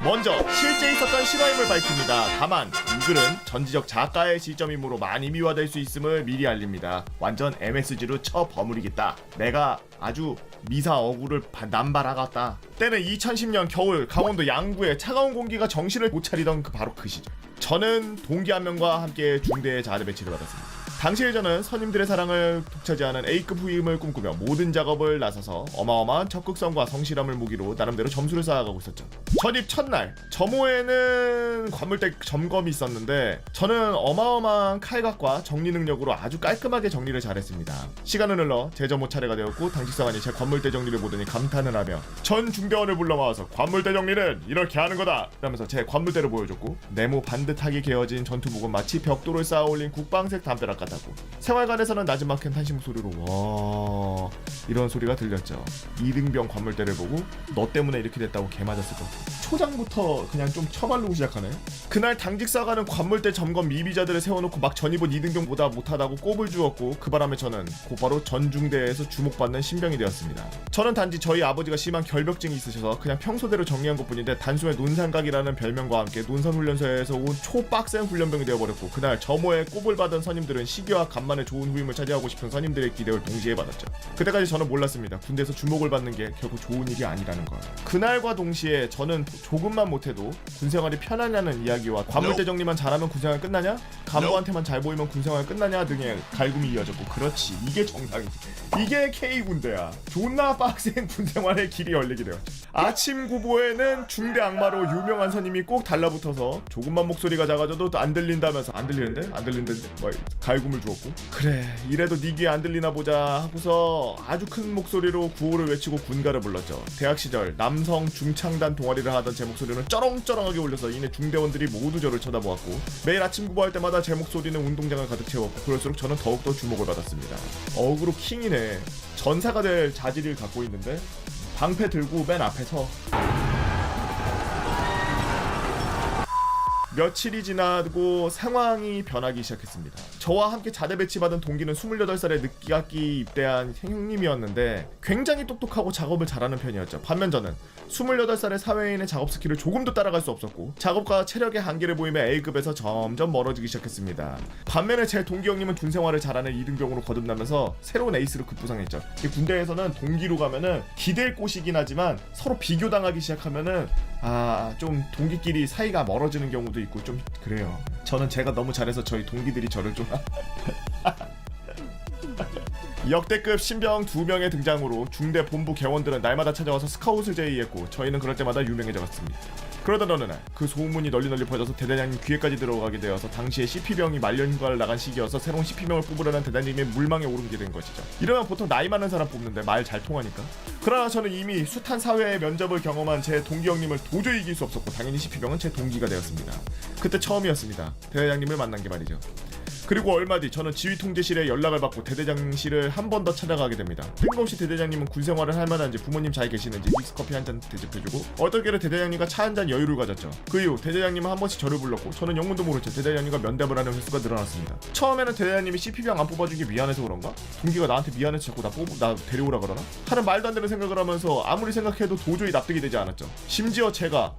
먼저 실제 있었던 실화임을 밝힙니다. 다만 이 글은 전지적 작가의 시점이므로 많이 미화될 수 있음을 미리 알립니다. 완전 MSG로 쳐 버무리겠다. 내가 아주 미사 어구를 남발하갔다. 때는 2010년 겨울 강원도 양구에 차가운 공기가 정신을 못 차리던 바로 그 시절. 저는 동기 한 명과 함께 중대에 자대 배치를 받았습니다. 당시에 저는 선임들의 사랑을 독차지하는 A급 후임을 꿈꾸며 모든 작업을 나서서 어마어마한 적극성과 성실함을 무기로 나름대로 점수를 쌓아가고 있었죠. 전입 첫날 점호에는 관물대 점검이 있었는데 저는 어마어마한 칼각과 정리 능력으로 아주 깔끔하게 정리를 잘했습니다. 시간은 흘러 제 점호 차례가 되었고 당직사관이 제 관물대 정리를 보더니 감탄을 하며 전 중대원을 불러 모아서 관물대 정리는 이렇게 하는 거다 라면서 제 관물대를 보여줬고 네모 반듯하게 개어진 전투복은 마치 벽돌을 쌓아 올린 국방색 담벼락 같았고 생활관에서는 나지막한 탄식 소리로 와 이런 소리가 들렸죠. 이등병 관물대를 보고 너 때문에 이렇게 됐다고 개맞았을 것 같아. 초장부터 그냥 좀 처발르고 시작하네. 그날 당직사관은 관물대 점검 미비자들을 세워놓고 막 전입은 이등병보다 못하다고 꼽을 주었고 그 바람에 저는 곧바로 전중대에서 주목받는 신병이 되었습니다. 저는 단지 저희 아버지가 심한 결벽증이 있으셔서 그냥 평소대로 정리한 것뿐인데 단숨에 논산각이라는 별명과 함께 논산훈련소에서 온 초빡센 훈련병이 되어버렸고 그날 점호에 꼽을 받은 선임들은 시기와 간만에 좋은 후임을 차지하고 싶은 선임들의 기대를 동시에 받았죠. 그때까지 저는 몰랐습니다. 군대에서 주목을 받는 게 결코 좋은 일이 아니라는 걸. 그날과 동시에 저는 조금만 못해도 군생활이 편하냐는 이야기와 관물대 정리만 잘하면 군생활 끝나냐? 간부한테만 잘 보이면 군생활 끝나냐 등의 갈굼이 이어졌고 그렇지 이게 정상이지. 이게 K군대야. 존나 빡센 군생활의 길이 열리게 되었죠. 아침 구보에는 중대 악마로 유명한 선임이 꼭 달라붙어서 조금만 목소리가 작아져도 안 들린다면서 안 들리는데? 안 들린다는데? 뭐 갈굼을 주었고 그래 이래도 네 귀에 안 들리나 보자 하고서 아주 큰 목소리로 구호를 외치고 군가를 불렀죠. 대학 시절 남성 중창단 동아리를 하던 제 목소리는 쩌렁쩌렁하게 울려서 이내 중대원들이 모두 저를 쳐다보았고 매일 아침 구보할 때마다 제 목소리는 운동장을 가득 채웠고 그럴수록 저는 더욱더 주목을 받았습니다. 어그로 킹이네. 전사가 될 자질을 갖고 있는데 방패 들고 맨 앞에서 며칠이 지나고 상황이 변하기 시작했습니다. 저와 함께 자대 배치받은 동기는 28살에 늦학기 입대한 형님이었는데 굉장히 똑똑하고 작업을 잘하는 편이었죠. 반면 저는 28살의 사회인의 작업 스킬을 조금도 따라갈 수 없었고 작업과 체력의 한계를 보이며 A급에서 점점 멀어지기 시작했습니다. 반면에 제 동기 형님은 군 생활을 잘하는 2등병으로 거듭나면서 새로운 에이스로 급부상했죠. 군대에서는 동기로 가면은 기댈 곳이긴 하지만 서로 비교당하기 시작하면은 좀 동기끼리 사이가 멀어지는 경우도 있고 좀 그래요. 저는 제가 너무 잘해서 저희 동기들이 저를 좀 역대급 신병 2명의 등장으로 중대 본부 개원들은 날마다 찾아와서 스카웃을 제의했고 저희는 그럴 때마다 유명해졌습니다. 그러던 어느 날 그 소문이 널리 퍼져서 대대장님 귀에까지 들어가게 되어서 당시에 CP병이 말년휴가를 나간 시기여서 새로운 CP병을 뽑으려는 대대장님의 물망에 오르게 된 것이죠. 이러면 보통 나이 많은 사람 뽑는데 말 잘 통하니까. 그러나 저는 이미 숱한 사회의 면접을 경험한 제 동기 형님을 도저히 이길 수 없었고 당연히 CP병은 제 동기가 되었습니다. 그때 처음이었습니다. 대대장님을 만난 게 말이죠. 그리고 얼마 뒤 저는 지휘통제실에 연락을 받고 대대장실을 한 번 더 찾아가게 됩니다. 뜬금없이 대대장님은 군생활을 할 만한지 부모님 잘 계시는지 믹스커피 한 잔 대접해주고 어떻게든 대대장님과 차 한 잔 여유를 가졌죠. 그 이후 대대장님은 한 번씩 저를 불렀고 저는 영문도 모른 채 대대장님과 면담을 하는 횟수가 늘어났습니다. 처음에는 대대장님이 CP병 안 뽑아준 게 미안해서 그런가? 동기가 나한테 미안해서 자꾸 나 데려오라 그러나? 하는 말도 안 되는 생각을 하면서 아무리 생각해도 도저히 납득이 되지 않았죠. 심지어 제가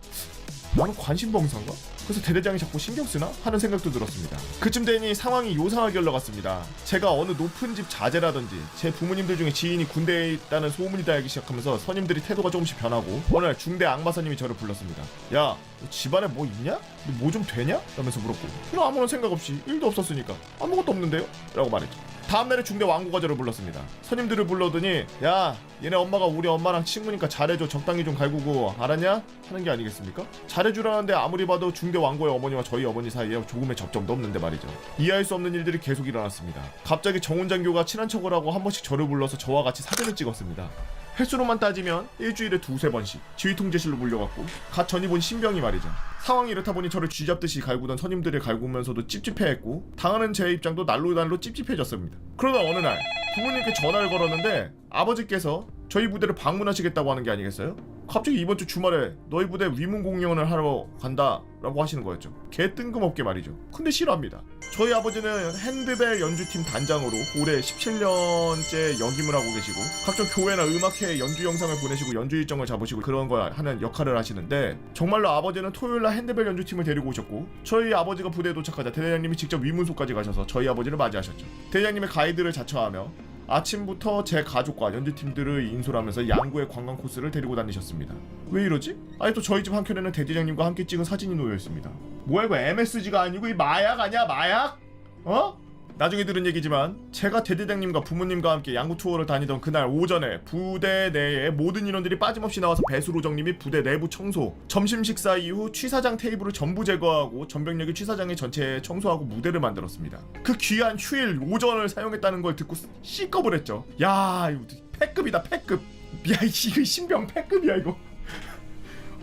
나는 관심병사인가? 그래서 대대장이 자꾸 신경쓰나? 하는 생각도 들었습니다. 그쯤 되니 상황이 요상하게 흘러갔습니다. 제가 어느 높은 집 자제라든지 제 부모님들 중에 지인이 군대에 있다는 소문이 나기 시작하면서 선임들이 태도가 조금씩 변하고 어느 날 중대 악마 선임이 저를 불렀습니다. 야, 너 집안에 뭐 있냐? 너 뭐 좀 되냐? 라면서 물었고 그냥 아무런 생각 없이 일도 없었으니까 아무것도 없는데요? 라고 말했죠. 다음날에 중대 왕고가 저를 불렀습니다. 선임들을 불러더니 야 얘네 엄마가 우리 엄마랑 친구니까 잘해줘 적당히 좀 갈구고 알았냐? 하는 게 아니겠습니까? 잘해주라는데 아무리 봐도 중대 왕고의 어머니와 저희 어머니 사이에 조금의 접점도 없는데 말이죠. 이해할 수 없는 일들이 계속 일어났습니다. 갑자기 정훈장교가 친한 척을 하고 한 번씩 저를 불러서 저와 같이 사진을 찍었습니다. 횟수로만 따지면 일주일에 2-3번씩 지휘통제실로 몰려갔고 갓 전입 온 신병이 말이죠. 상황이 이렇다 보니 저를 쥐잡듯이 갈구던 선임들을 갈구면서도 찝찝해했고 당하는 제 입장도 날로 찝찝해졌습니다. 그러다 어느 날 부모님께 전화를 걸었는데 아버지께서 저희 부대를 방문하시겠다고 하는 게 아니겠어요? 갑자기 이번 주 주말에 너희 부대 위문 공연을 하러 간다 라고 하시는 거였죠. 개 뜬금없게 말이죠. 근데 싫어합니다. 저희 아버지는 핸드벨 연주팀 단장으로 올해 17년째 역임을 하고 계시고 각종 교회나 음악회 연주 영상을 보내시고 연주 일정을 잡으시고 그런 거 하는 역할을 하시는데 정말로 아버지는 토요일날 핸드벨 연주팀을 데리고 오셨고 저희 아버지가 부대에 도착하자 대대장님이 직접 위문소까지 가셔서 저희 아버지를 맞이하셨죠. 대대장님의 가이드를 자처하며 아침부터 제 가족과 연주팀들을 인솔하면서 양구의 관광 코스를 데리고 다니셨습니다. 왜 이러지? 아니 또 저희 집 한켠에는 대대장님과 함께 찍은 사진이 놓여있습니다. 뭐야 이거 MSG가 아니고 이 마약 아니야 마약? 어? 나중에 들은 얘기지만 제가 대대장님과 부모님과 함께 양구 투어를 다니던 그날 오전에 부대 내에 모든 인원들이 빠짐없이 나와서 배수로정리 및 부대 내부 청소, 점심 식사 이후 취사장 테이블을 전부 제거하고 전병력이 취사장의 전체 청소하고 무대를 만들었습니다. 그 귀한 휴일 오전을 사용했다는 걸 듣고 씨꺼버렸죠. 야 이거 패급이다 패급. 야 이거 신병 패급이야 이거.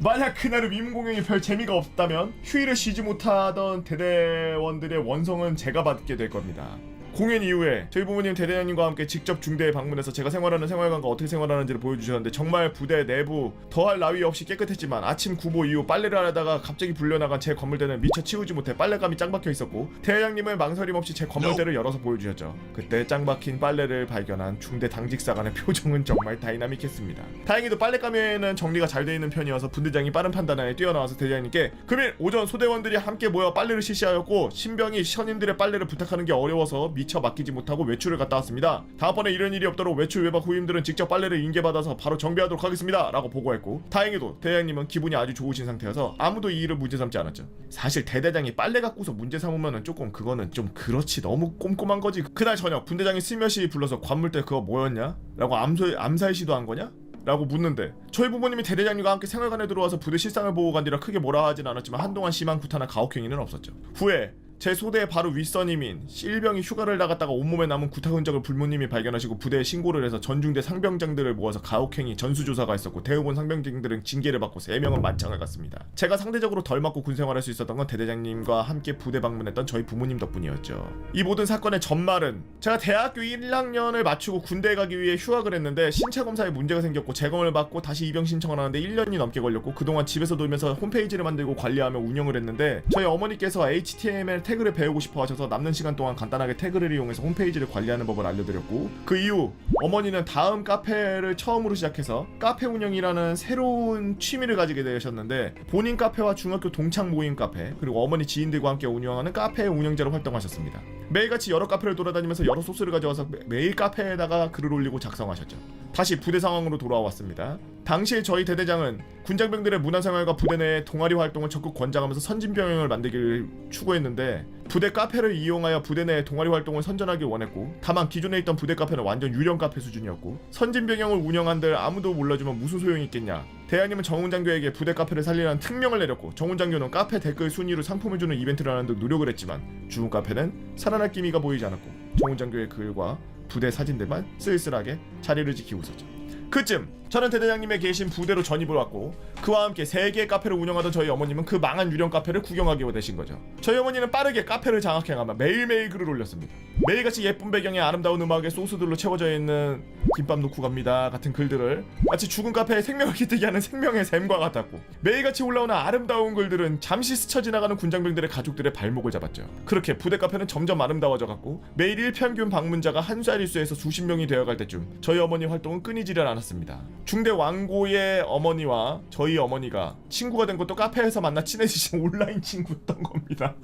만약 그날은 위문공연이 별 재미가 없다면 휴일을 쉬지 못하던 대대원들의 원성은 제가 받게 될 겁니다. 공연 이후에 저희 부모님 대대장님과 함께 직접 중대에 방문해서 제가 생활하는 생활관과 어떻게 생활하는지를 보여주셨는데 정말 부대 내부 더할 나위 없이 깨끗했지만 아침 구보 이후 빨래를 하다가 갑자기 불려나간 제 건물대는 미처 치우지 못해 빨래감이 짱 박혀 있었고 대대장님은 망설임 없이 제 건물대를 열어서 보여주셨죠. 그때 짱 박힌 빨래를 발견한 중대 당직사관의 표정은 정말 다이나믹했습니다. 다행히도 빨래감에는 정리가 잘 돼 있는 편이어서 분대장이 빠른 판단에 뛰어나와서 대대장님께 금일 오전 소대원들이 함께 모여 빨래를 실시하였고 신병이 선임들의 빨래를 부탁하는 게 어려워서 미처 맡기지 못하고 외출을 갔다 왔습니다. 다음번에 이런 일이 없도록 외출 외박 후임들은 직접 빨래를 인계받아서 바로 정비하도록 하겠습니다 라고 보고했고 다행히도 대대장님은 기분이 아주 좋으신 상태여서 아무도 이 일을 문제 삼지 않았죠. 사실 대대장이 빨래 갖고서 문제 삼으면은 조금 그거는 좀 그렇지 너무 꼼꼼한 거지. 그날 저녁 분대장이 스며시 불러서 관물대 그거 뭐였냐? 라고 암살 시도한 거냐? 라고 묻는데 저희 부모님이 대대장님과 함께 생활관에 들어와서 부대 실상을 보고 간 뒤라 크게 뭐라 하진 않았지만 한동안 심한 구타나 가혹행위는 없었죠. 후에 제 소대의 바로 윗선임인 실병이 휴가를 나갔다가 온몸에 남은 구타 흔적을 부모님이 발견하시고 부대에 신고를 해서 전중대 상병장들을 모아서 가혹행위 전수조사가 있었고 대우본 상병장들은 징계를 받고 3명은 만창을 갔습니다. 제가 상대적으로 덜 맞고 군생활할 수 있었던 건 대대장님과 함께 부대 방문했던 저희 부모님 덕분이었죠. 이 모든 사건의 전말은 제가 대학교 1학년을 마치고 군대에 가기 위해 휴학을 했는데 신체검사에 문제가 생겼고 재검을 받고 다시 입영 신청을 하는데 1년이 넘게 걸렸고 그동안 집에서 놀면서 홈페이지를 만들고 관리하며 운영을 했는데 저희 어머니께서 HTML 태그를 배우고 싶어 하셔서 남는 시간 동안 간단하게 태그를 이용해서 홈페이지를 관리하는 법을 알려드렸고 그 이후 어머니는 다음 카페를 처음으로 시작해서 카페 운영이라는 새로운 취미를 가지게 되셨는데 본인 카페와 중학교 동창 모임 카페 그리고 어머니 지인들과 함께 운영하는 카페 운영자로 활동하셨습니다. 매일같이 여러 카페를 돌아다니면서 여러 소스를 가져와서 매일 카페에다가 글을 올리고 작성하셨죠. 다시 부대 상황으로 돌아왔습니다. 당시에 저희 대대장은 군장병들의 문화생활과 부대 내 동아리 활동을 적극 권장하면서 선진병영을 만들기를 추구했는데 부대 카페를 이용하여 부대 내 동아리 활동을 선전하길 원했고 다만 기존에 있던 부대 카페는 완전 유령 카페 수준이었고 선진병영을 운영한들 아무도 몰라주면 무슨 소용이 있겠냐. 대장님은 정훈장교에게 부대 카페를 살리라는 특명을 내렸고 정훈장교는 카페 댓글 순위로 상품을 주는 이벤트를 하는 등 노력을 했지만 죽은 카페는 살아날 기미가 보이지 않았고 정훈장교의 글과 부대 사진들만 쓸쓸하게 자리를 지키고 있었죠. 그쯤 저는 대대장님의 계신 부대로 전입을 왔고 그와 함께 3개의 카페를 운영하던 저희 어머님은 그 망한 유령 카페를 구경하게 되신 거죠. 저희 어머니는 빠르게 카페를 장악해가며 매일매일 글을 올렸습니다. 매일같이 예쁜 배경에 아름다운 음악에 소스들로 채워져 있는 김밥 놓고 갑니다 같은 글들을 마치 죽은 카페에 생명을 깃들게 하는 생명의 샘과 같았고 매일같이 올라오는 아름다운 글들은 잠시 스쳐 지나가는 군장병들의 가족들의 발목을 잡았죠. 그렇게 부대 카페는 점점 아름다워져 갔고 매일 일평균 방문자가 한 자릿수에서 수십 명이 되어갈 때쯤 저희 어머니 활동은 끊이지를 않았습니다. 중대 왕고의 어머니와 저희 어머니가 친구가 된 것도 카페에서 만나 친해지신 온라인 친구였던 겁니다.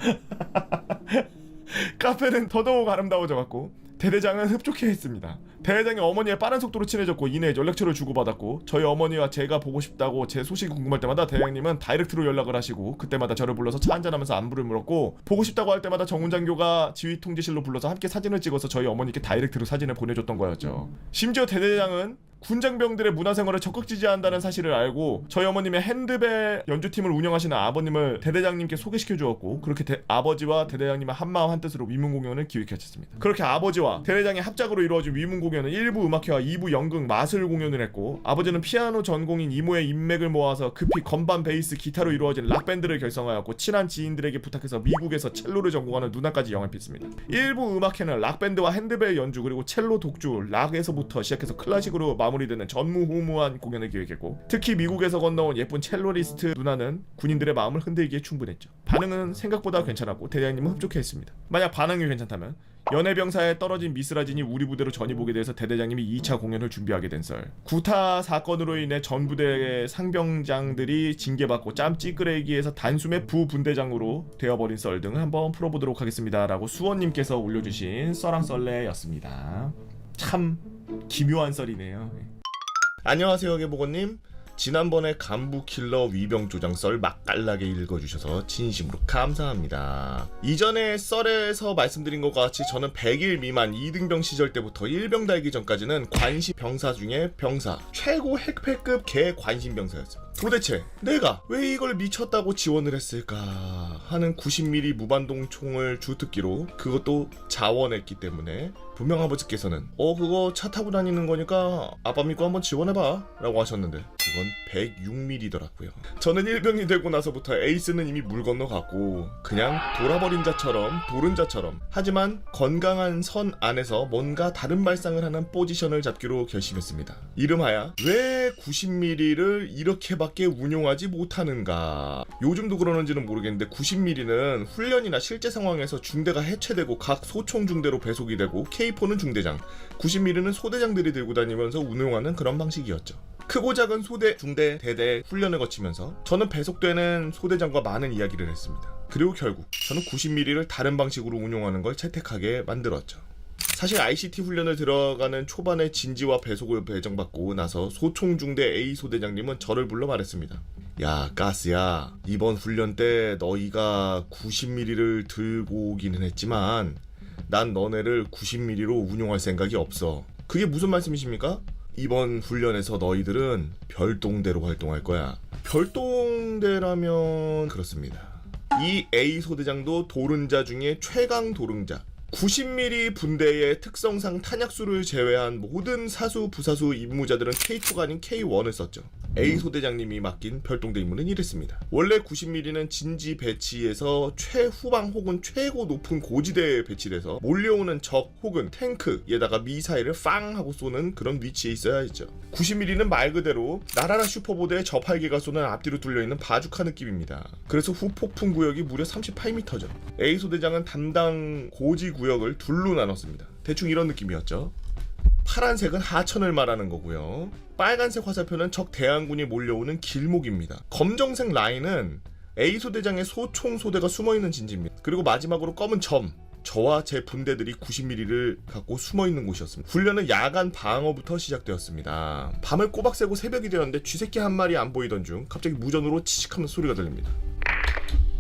카페는 더더욱 아름다워져 갔고 대대장은 흡족해 했습니다. 대대장이 어머니의 빠른 속도로 친해졌고 이내 연락처를 주고받았고 저희 어머니와 제가 보고 싶다고 제 소식이 궁금할 때마다 대대장님은 다이렉트로 연락을 하시고 그때마다 저를 불러서 차 한잔하면서 안부를 물었고 보고 싶다고 할 때마다 정훈장교가 지휘 통제실로 불러서 함께 사진을 찍어서 저희 어머니께 다이렉트로 사진을 보내줬던 거였죠. 심지어 대대장은 군장병들의 문화생활을 적극 지지한다는 사실을 알고 저희 어머님의 핸드벨 연주팀을 운영하시는 아버님을 대대장님께 소개시켜 주었고 그렇게 아버지와 대대장님은 한마음 한뜻으로 위문공연을 기획하셨습니다. 그렇게 아버지와 대대장의 합작으로 이루어진 위문공연은 1부 음악회와 2부 연극 마술 공연을 했고 아버지는 피아노 전공인 이모의 인맥을 모아서 급히 건반, 베이스, 기타로 이루어진 락밴드를 결성하였고 친한 지인들에게 부탁해서 미국에서 첼로를 전공하는 누나까지 영입했습니다. 1부 음악회는 락밴드와 핸드벨 연주 그리고 첼로 독주, 락에서부터 시작해서 클래식으로 마무리되는 전무후무한 공연을 기획했고, 특히 미국에서 건너온 예쁜 첼로리스트 누나는 군인들의 마음을 흔들기에 충분했죠. 반응은 생각보다 괜찮았고 대장님은 흡족해했습니다. 만약 반응이 괜찮다면 연해병사에 떨어진 미스라진이 우리 부대로 전입오게 돼서 대대장님이 2차 공연을 준비하게 된 썰, 구타 사건으로 인해 전 부대의 상병장들이 징계받고 짬 찌끄레기에서 단숨에 부분대장으로 되어버린 썰 등을 한번 풀어보도록 하겠습니다 라고 수원님께서 올려주신 썰랑썰레였습니다. 참 기묘한 썰이네요. 안녕하세요 개보건님. 지난번에 간부킬러 위병조장 썰 맛깔나게 읽어주셔서 진심으로 감사합니다. 이전에 썰에서 말씀드린 것과 같이 저는 100일 미만 2등병 시절 때부터 1병 달기 전까지는 관심병사 중에 병사, 최고 핵패급 개관심병사였습니다. 도대체 내가 왜 이걸 미쳤다고 지원을 했을까 하는 90mm 무반동 총을 주특기로, 그것도 자원했기 때문에 분명 아버지께서는 그거 차 타고 다니는 거니까 아빠 믿고 한번 지원해봐 라고 하셨는데, 그건 106mm더라고요. 저는 1병이 되고 나서부터 에이스는 이미 물 건너갔고 그냥 돌아버린 자처럼 도른 자처럼, 하지만 건강한 선 안에서 뭔가 다른 발상을 하는 포지션을 잡기로 결심했습니다. 이름하여 왜 90mm를 이렇게밖에 운용하지 못하는가. 요즘도 그러는지는 모르겠는데 90mm는 훈련이나 실제 상황에서 중대가 해체되고 각 소총 중대로 배속이 되고 K4는 중대장, 90mm는 소대장들이 들고 다니면서 운용하는 그런 방식이었죠. 크고 작은 소대, 중대, 대대 훈련을 거치면서 저는 배속되는 소대장과 많은 이야기를 했습니다. 그리고 결국 저는 90mm를 다른 방식으로 운용하는 걸 채택하게 만들었죠. 사실 ICT 훈련을 들어가는 초반에 진지와 배속을 배정받고 나서 소총중대 A 소대장님은 저를 불러 말했습니다. 야 가스야, 이번 훈련 때 너희가 90mm를 들고 오기는 했지만 난 너네를 90mm로 운용할 생각이 없어. 그게 무슨 말씀이십니까? 이번 훈련에서 너희들은 별동대로 활동할 거야. 별동대라면 그렇습니다. 이 A 소대장도 도른자 중에 최강 도른자, 90mm 분대의 특성상 탄약수를 제외한 모든 사수 부사수 임무자들은 K2가 아닌 K1을 썼죠. A 소대장님이 맡긴 별동대 임무는 이랬습니다. 원래 90mm는 진지 배치에서 최후방 혹은 최고 높은 고지대에 배치돼서 몰려오는 적 혹은 탱크에다가 미사일을 빵 하고 쏘는 그런 위치에 있어야 했죠. 90mm는 말 그대로 나라라 슈퍼보드의 저팔계가 쏘는 앞뒤로 뚫려있는 바주카 느낌입니다. 그래서 후폭풍 구역이 무려 38m죠. A 소대장은 담당 고지 구역을 둘로 나눴습니다. 대충 이런 느낌이었죠. 파란색은 하천을 말하는 거고요. 빨간색 화살표는 적 대항군이 몰려오는 길목입니다. 검정색 라인은 A 소대장의 소총 소대가 숨어있는 진지입니다. 그리고 마지막으로 검은 점, 저와 제 분대들이 90mm를 갖고 숨어있는 곳이었습니다. 훈련은 야간 방어부터 시작되었습니다. 밤을 꼬박 새고 새벽이 되었는데 쥐새끼 한 마리 안 보이던 중 갑자기 무전으로 치식하면서 소리가 들립니다.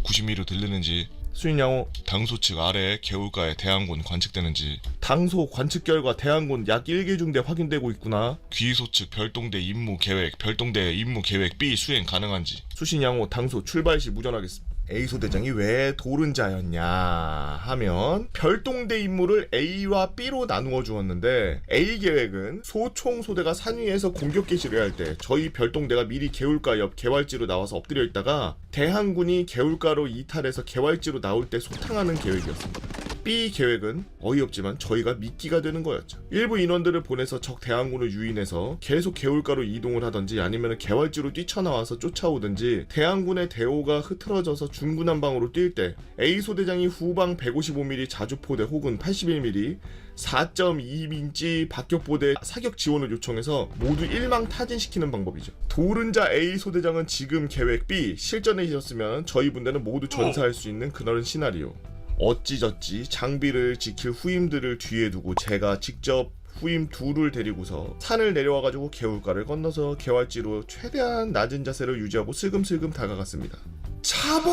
90mm 들리는지, 수인양호, 당소 측 아래에 개울가에 대항군 관측되는지, 당소 관측 결과 대항군 약 1개 중대 확인되고 있구나. 귀소 측 별동대 임무 계획, 별동대 임무 계획 B 수행 가능한지. 수신양호, 당소 출발 시 무전하겠습니다. A 소대장이 왜 도른자였냐 하면 별동대 임무를 A와 B로 나누어 주었는데, A 계획은 소총 소대가 산 위에서 공격 개시를 할 때 저희 별동대가 미리 개울가 옆 개활지로 나와서 엎드려 있다가 대항군이 개울가로 이탈해서 개활지로 나올 때 소탕하는 계획이었습니다. B 계획은 어이없지만 저희가 미끼가 되는 거였죠. 일부 인원들을 보내서 적 대항군을 유인해서 계속 개울가로 이동을 하던지 아니면 개활지로 뛰쳐나와서 쫓아오든지, 대항군의 대오가 흐트러져서 중구난방으로 뛸 때 A 소대장이 후방 155mm 자주포대 혹은 81mm 4.2인치 박격포대 사격 지원을 요청해서 모두 일망타진시키는 방법이죠. 도른자 A 소대장은 지금 계획 B 실전에 있었으면 저희 분대는 모두 전사할 수 있는 그런 시나리오. 어찌저찌 장비를 지킬 후임들을 뒤에 두고 제가 직접 후임 둘을 데리고서 산을 내려와가지고 개울가를 건너서 개활지로 최대한 낮은 자세를 유지하고 슬금슬금 다가갔습니다. 잡어!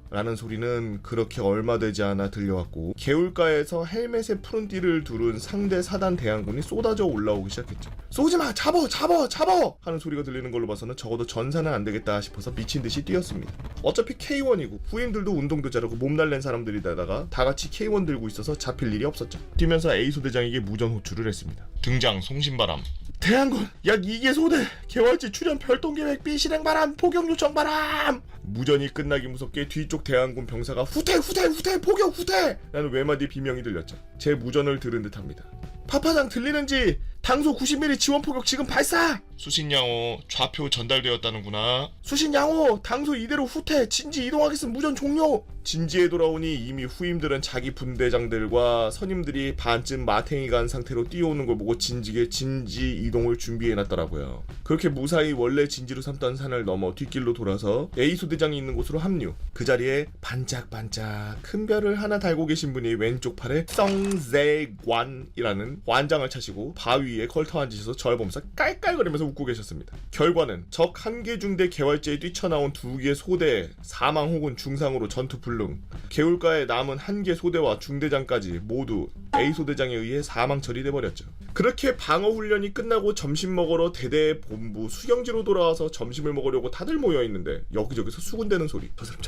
라는 소리는 그렇게 얼마 되지 않아 들려왔고, 개울가에서 헬멧에 푸른 띠를 두른 상대 사단 대항군이 쏟아져 올라오기 시작했죠. 쏘지마! 잡어! 잡어! 잡어! 하는 소리가 들리는 걸로 봐서는 적어도 전사는 안되겠다 싶어서 미친듯이 뛰었습니다. 어차피 K1이고 후임들도 운동도 잘하고 몸달랜 사람들이다가 다같이 K1 들고 있어서 잡힐 일이 없었죠. 뛰면서 A 소대장에게 무전 호출을 했습니다. 등장 송신바람. 대항군 약 2개 소대 개활지 출현 별동계획 B 실행바람 포격 요청 바람. 무전이 끝나기 무섭게 뒤쪽 대항군 병사가 후퇴 후퇴 후퇴 포격 후퇴 라는 외마디 비명이 들렸죠. 제 무전을 들은 듯합니다. 파파장 들리는지 당소 90mm 지원 포격 지금 발사! 수신양호 좌표 전달되었다는구나. 수신양호 당소 이대로 후퇴 진지 이동하겠음 무전 종료. 진지에 돌아오니 이미 후임들은 자기 분대장들과 선임들이 반쯤 마탱이 간 상태로 뛰어오는 걸 보고 진지게 진지 이동을 준비해놨더라고요. 그렇게 무사히 원래 진지로 삼던 산을 넘어 뒷길로 돌아서 A 소대장이 있는 곳으로 합류. 그 자리에 반짝반짝 큰 별을 하나 달고 계신 분이 왼쪽 팔에 성재관이라는 완장을 차시고 바위 위에 걸터 앉으셔서 절 보면서 깔깔거리면서 웃고 계셨습니다. 결과는 적 한 개 중대 개활제에 뛰쳐나온 두 개의 소대 사망 혹은 중상으로 전투 불능, 개울가에 남은 한 개 소대와 중대장까지 모두 A 소대장에 의해 사망 처리돼버렸죠. 그렇게 방어 훈련이 끝나고 점심 먹으러 대대 본부 수경지로 돌아와서 점심을 먹으려고 다들 모여있는데 여기저기서 수군대는 소리. 저 사람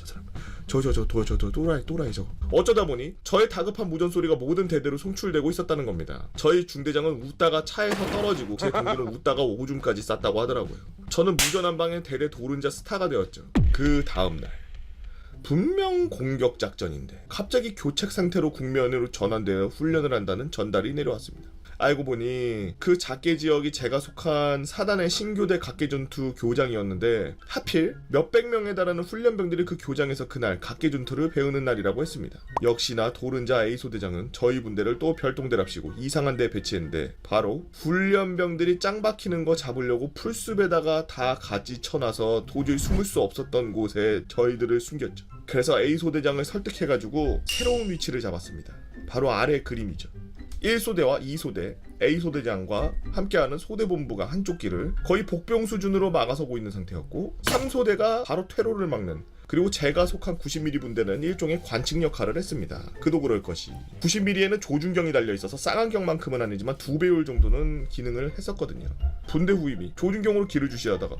또라이 저거. 어쩌다 보니 저의 다급한 무전 소리가 모든 대대로 송출되고 있었다는 겁니다. 저희 중대장은 웃다가 차에서 떨어지고 제 동기는 웃다가 오줌까지 쌌다고 하더라고요. 저는 무전 한 방에 대대 도른자 스타가 되었죠. 그 다음날 분명 공격 작전인데 갑자기 교책 상태로 국면으로 전환되어 훈련을 한다는 전달이 내려왔습니다. 알고 보니 그 작계 지역이 제가 속한 사단의 신교대 각계전투 교장이었는데 하필 몇백 명에 달하는 훈련병들이 그 교장에서 그날 각계전투를 배우는 날이라고 했습니다. 역시나 도른자 A 소대장은 저희 분대를 또 별동대랍시고 이상한 데 배치했는데 바로 훈련병들이 짱 박히는 거 잡으려고 풀숲에다가 다 같이 쳐놔서 도저히 숨을 수 없었던 곳에 저희들을 숨겼죠. 그래서 A 소대장을 설득해가지고 새로운 위치를 잡았습니다. 바로 아래 그림이죠. 1소대와 2소대, A소대장과 함께하는 소대본부가 한쪽 길을 거의 복병 수준으로 막아서고 있는 상태였고 3소대가 바로 퇴로를 막는, 그리고 제가 속한 90mm 분대는 일종의 관측 역할을 했습니다. 그도 그럴 것이 90mm에는 조준경이 달려있어서 쌍안경만큼은 아니지만 2배율 정도는 기능을 했었거든요. 분대 후임이 조준경으로 길을 주시하다가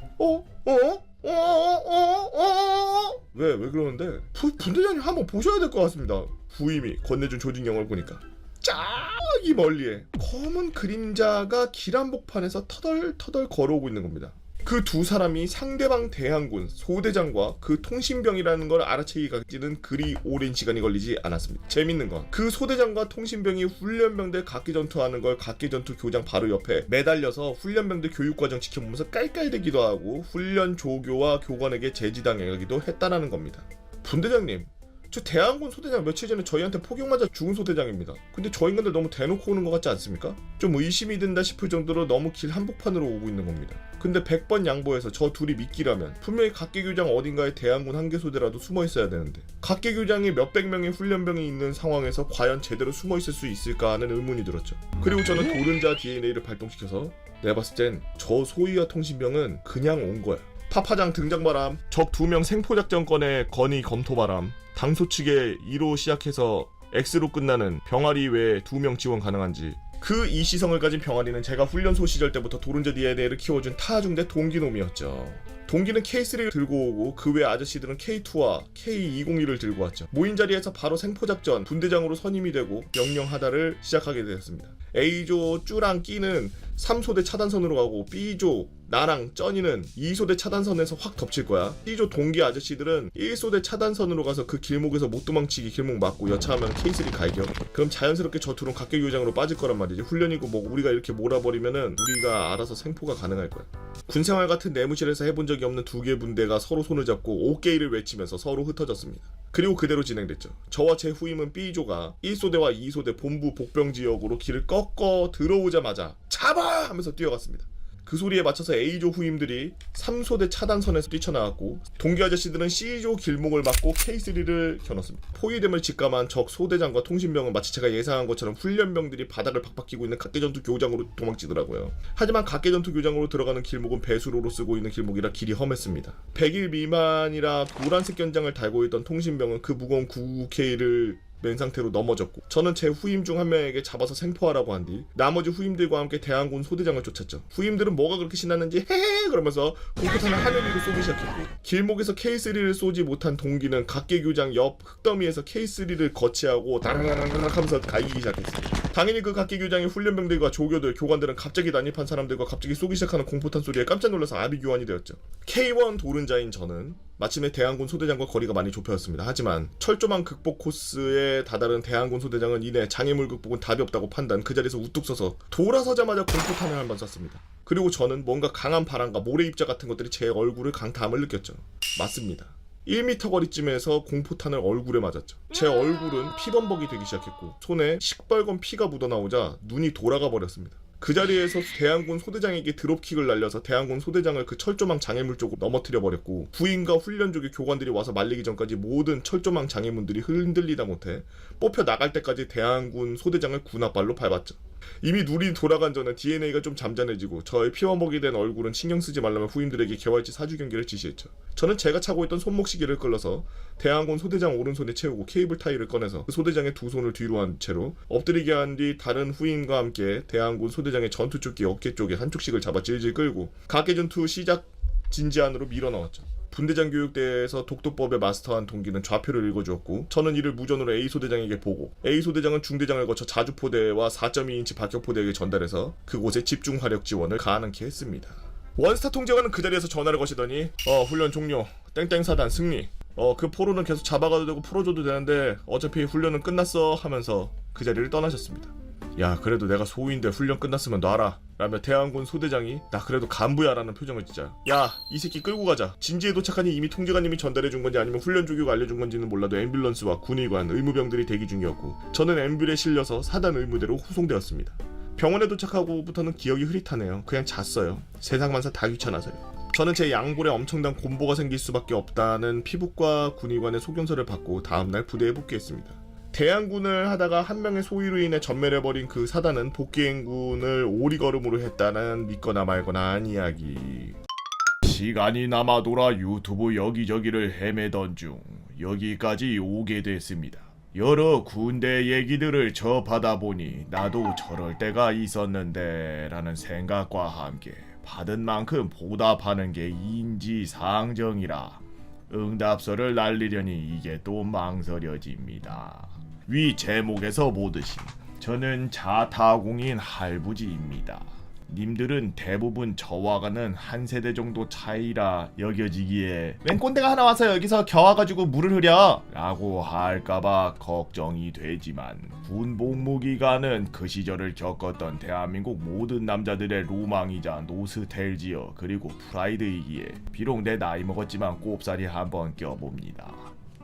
왜 그러는데 분대장님 한번 보셔야 될 것 같습니다. 후임이 건네준 조준경을 보니까 저기 멀리에 검은 그림자가 길 한복판에서 터덜터덜 걸어오고 있는 겁니다. 그 두 사람이 상대방 대항군 소대장과 그 통신병이라는 걸 알아채기까지는 그리 오랜 시간이 걸리지 않았습니다. 재밌는 건 그 소대장과 통신병이 훈련병들 각기전투하는 걸 각기전투 교장 바로 옆에 매달려서 훈련병들 교육과정 지켜보면서 깔깔대기도 하고 훈련 조교와 교관에게 제지당하기도 했다라는 겁니다. 분대장님, 저 대항군 소대장 며칠 전에 저희한테 폭격 맞아 죽은 소대장입니다. 근데 저 인간들 너무 대놓고 오는 것 같지 않습니까? 좀 의심이 든다 싶을 정도로 너무 길 한복판으로 오고 있는 겁니다. 근데 100번 양보해서 저 둘이 미끼라면 분명히 각계교장 어딘가에 대항군 한 개 소대라도 숨어 있어야 되는데 각계교장이 몇백 명의 훈련병이 있는 상황에서 과연 제대로 숨어 있을 수 있을까 하는 의문이 들었죠. 그리고 저는 도른자 DNA를 발동시켜서 내가 봤을 땐 저 소위와 통신병은 그냥 온 거야. 파파장 등장바람, 적 2명 생포작전권의 건의 검토바람, 당소 측에 2로 시작해서 X로 끝나는 병아리 외에 2명 지원 가능한지. 그 이시성을 가진 병아리는 제가 훈련소 시절 때부터 도른자 DNA를 키워준 타중대 동기놈이었죠. 동기는 K3를 들고 오고 그 외 아저씨들은 K2와 K201을 들고 왔죠. 모인 자리에서 바로 생포작전 분대장으로 선임이 되고 명령하다를 시작하게 되었습니다. A조 쭈랑 끼는 3소대 차단선으로 가고 B조 나랑 쩌니는 2소대 차단선에서 확 덮칠 거야. C조 동기 아저씨들은 1소대 차단선으로 가서 그 길목에서 못 도망치기 길목 막고 여차하면 K3 갈겨. 그럼 자연스럽게 저 둘은 각계교장으로 빠질 거란 말이지. 훈련이고 뭐 우리가 이렇게 몰아버리면은 우리가 알아서 생포가 가능할 거야. 군생활 같은 내무실에서 해본 적이 없는 두 개 분대가 서로 손을 잡고 오케이를 외치면서 서로 흩어졌습니다. 그리고 그대로 진행됐죠. 저와 제 후임은 B조가 1소대와 2소대 본부 복병 지역으로 길을 꺾어 들어오자마자 잡아! 하면서 뛰어갔습니다. 그 소리에 맞춰서 A조 후임들이 3소대 차단선에서 뛰쳐나왔고 동기 아저씨들은 C조 길목을 막고 K3를 겨눴습니다. 포위됨을 직감한 적 소대장과 통신병은 마치 제가 예상한 것처럼 훈련병들이 바닥을 팍팍 끼고 있는 각계전투 교장으로 도망치더라고요. 하지만 각계전투 교장으로 들어가는 길목은 배수로로 쓰고 있는 길목이라 길이 험했습니다. 100일 미만이라 노란색 견장을 달고 있던 통신병은 그 무거운 99K를 맨 상태로 넘어졌고 저는 제 후임 중 한 명에게 잡아서 생포하라고 한 뒤 나머지 후임들과 함께 대항군 소대장을 쫓았죠. 후임들은 뭐가 그렇게 신났는지 헤헤 그러면서 공포탄을 하늘 위로 쏘기 시작했고 길목에서 K3를 쏘지 못한 동기는 각계교장 옆 흙더미에서 K3를 거치하고 다라라라락 하면서 갈기기 시작했습니다. 당연히 그 각계교장의 훈련병들과 조교들, 교관들은 갑자기 난입한 사람들과 갑자기 쏘기 시작하는 공포탄 소리에 깜짝 놀라서 아비규환이 되었죠. K1 도른자인 저는 마침내 대항군 소대장과 거리가 많이 좁혀졌습니다. 하지만 철조망 극복 코스에 다다른 대항군 소대장은 이내 장애물 극복은 답이 없다고 판단, 그 자리에서 우뚝 서서 돌아서자마자 공포탄을 한 번 쐈습니다. 그리고 저는 뭔가 강한 바람과 모래 입자 같은 것들이 제 얼굴을 강타함을 느꼈죠. 맞습니다. 1m 거리쯤에서 공포탄을 얼굴에 맞았죠. 제 얼굴은 피범벅이 되기 시작했고 손에 시뻘건 피가 묻어나오자 눈이 돌아가 버렸습니다. 그 자리에서 대항군 소대장에게 드롭킥을 날려서 대항군 소대장을 그 철조망 장애물 쪽으로 넘어뜨려 버렸고, 부인과 훈련족의 교관들이 와서 말리기 전까지 모든 철조망 장애문들이 흔들리다 못해 뽑혀 나갈 때까지 대항군 소대장을 군홧발로 밟았죠. 이미 눈이 돌아간 저는 DNA가 좀 잠잠해지고 저의 피범벅이 된 얼굴은 신경 쓰지 말라며 후임들에게 개활지 사주 경계를 지시했죠. 저는 제가 차고 있던 손목 시계를 끌어서 대항군 소대장 오른손에 채우고 케이블 타이를 꺼내서 그 소대장의 두 손을 뒤로 한 채로 엎드리게 한 뒤 다른 후임과 함께 대항군 소대장의 전투조끼 어깨 쪽에 한쪽씩을 잡아 질질 끌고 각개전투 시작 진지 안으로 밀어 넣었죠. 분대장 교육대에서 독도법을 마스터한 동기는 좌표를 읽어주었고, 저는 이를 무전으로 A 소대장에게 보고, A 소대장은 중대장을 거쳐 자주포대와 4.2인치 박격포대에게 전달해서 그곳에 집중 화력 지원을 가능케 했습니다. 원스타 통제관은 그 자리에서 전화를 거시더니 훈련 종료, 땡땡사단 승리, 그 포로는 계속 잡아가도 되고 풀어줘도 되는데 어차피 훈련은 끝났어 하면서 그 자리를 떠나셨습니다. 야, 그래도 내가 소위인데 훈련 끝났으면 놔라 라며 대항군 소대장이 나 그래도 간부야 라는 표정을 짓자, 야, 이 새끼 끌고 가자. 진지에 도착하니 이미 통제관님이 전달해준 건지 아니면 훈련 조교가 알려준 건지는 몰라도 앰뷸런스와 군의관, 의무병들이 대기 중이었고, 저는 앰뷸에 실려서 사단 의무대로 후송되었습니다. 병원에 도착하고부터는 기억이 흐릿하네요. 그냥 잤어요. 세상만사 다 귀찮아서요. 저는 제 양볼에 엄청난 곰보가 생길 수밖에 없다는 피부과 군의관의 소견서를 받고 다음날 부대에 복귀했습니다. 대항군을 하다가 한 명의 소위로 인해 전멸해버린 그 사단은 복귀행군을 오리걸음으로 했다는 믿거나 말거나 한 이야기. 시간이 남아 돌아 유튜브 여기저기를 헤매던 중 여기까지 오게 됐습니다. 여러 군대 얘기들을 접하다 보니 나도 저럴 때가 있었는데 라는 생각과 함께 받은 만큼 보답하는 게 인지상정이라 응답서를 날리려니 이게 또 망설여집니다. 위 제목에서 보듯이 저는 자타공인 할부지입니다. 님들은 대부분 저와는 한 세대 정도 차이라 여겨지기에 웬 꼰대가 하나 와서 여기서 겨와가지고 물을 흐려 라고 할까봐 걱정이 되지만, 군 복무기간은 그 시절을 겪었던 대한민국 모든 남자들의 로망이자 노스텔지어 그리고 프라이드이기에 비록 내 나이 먹었지만 꼽사리 한번 껴봅니다.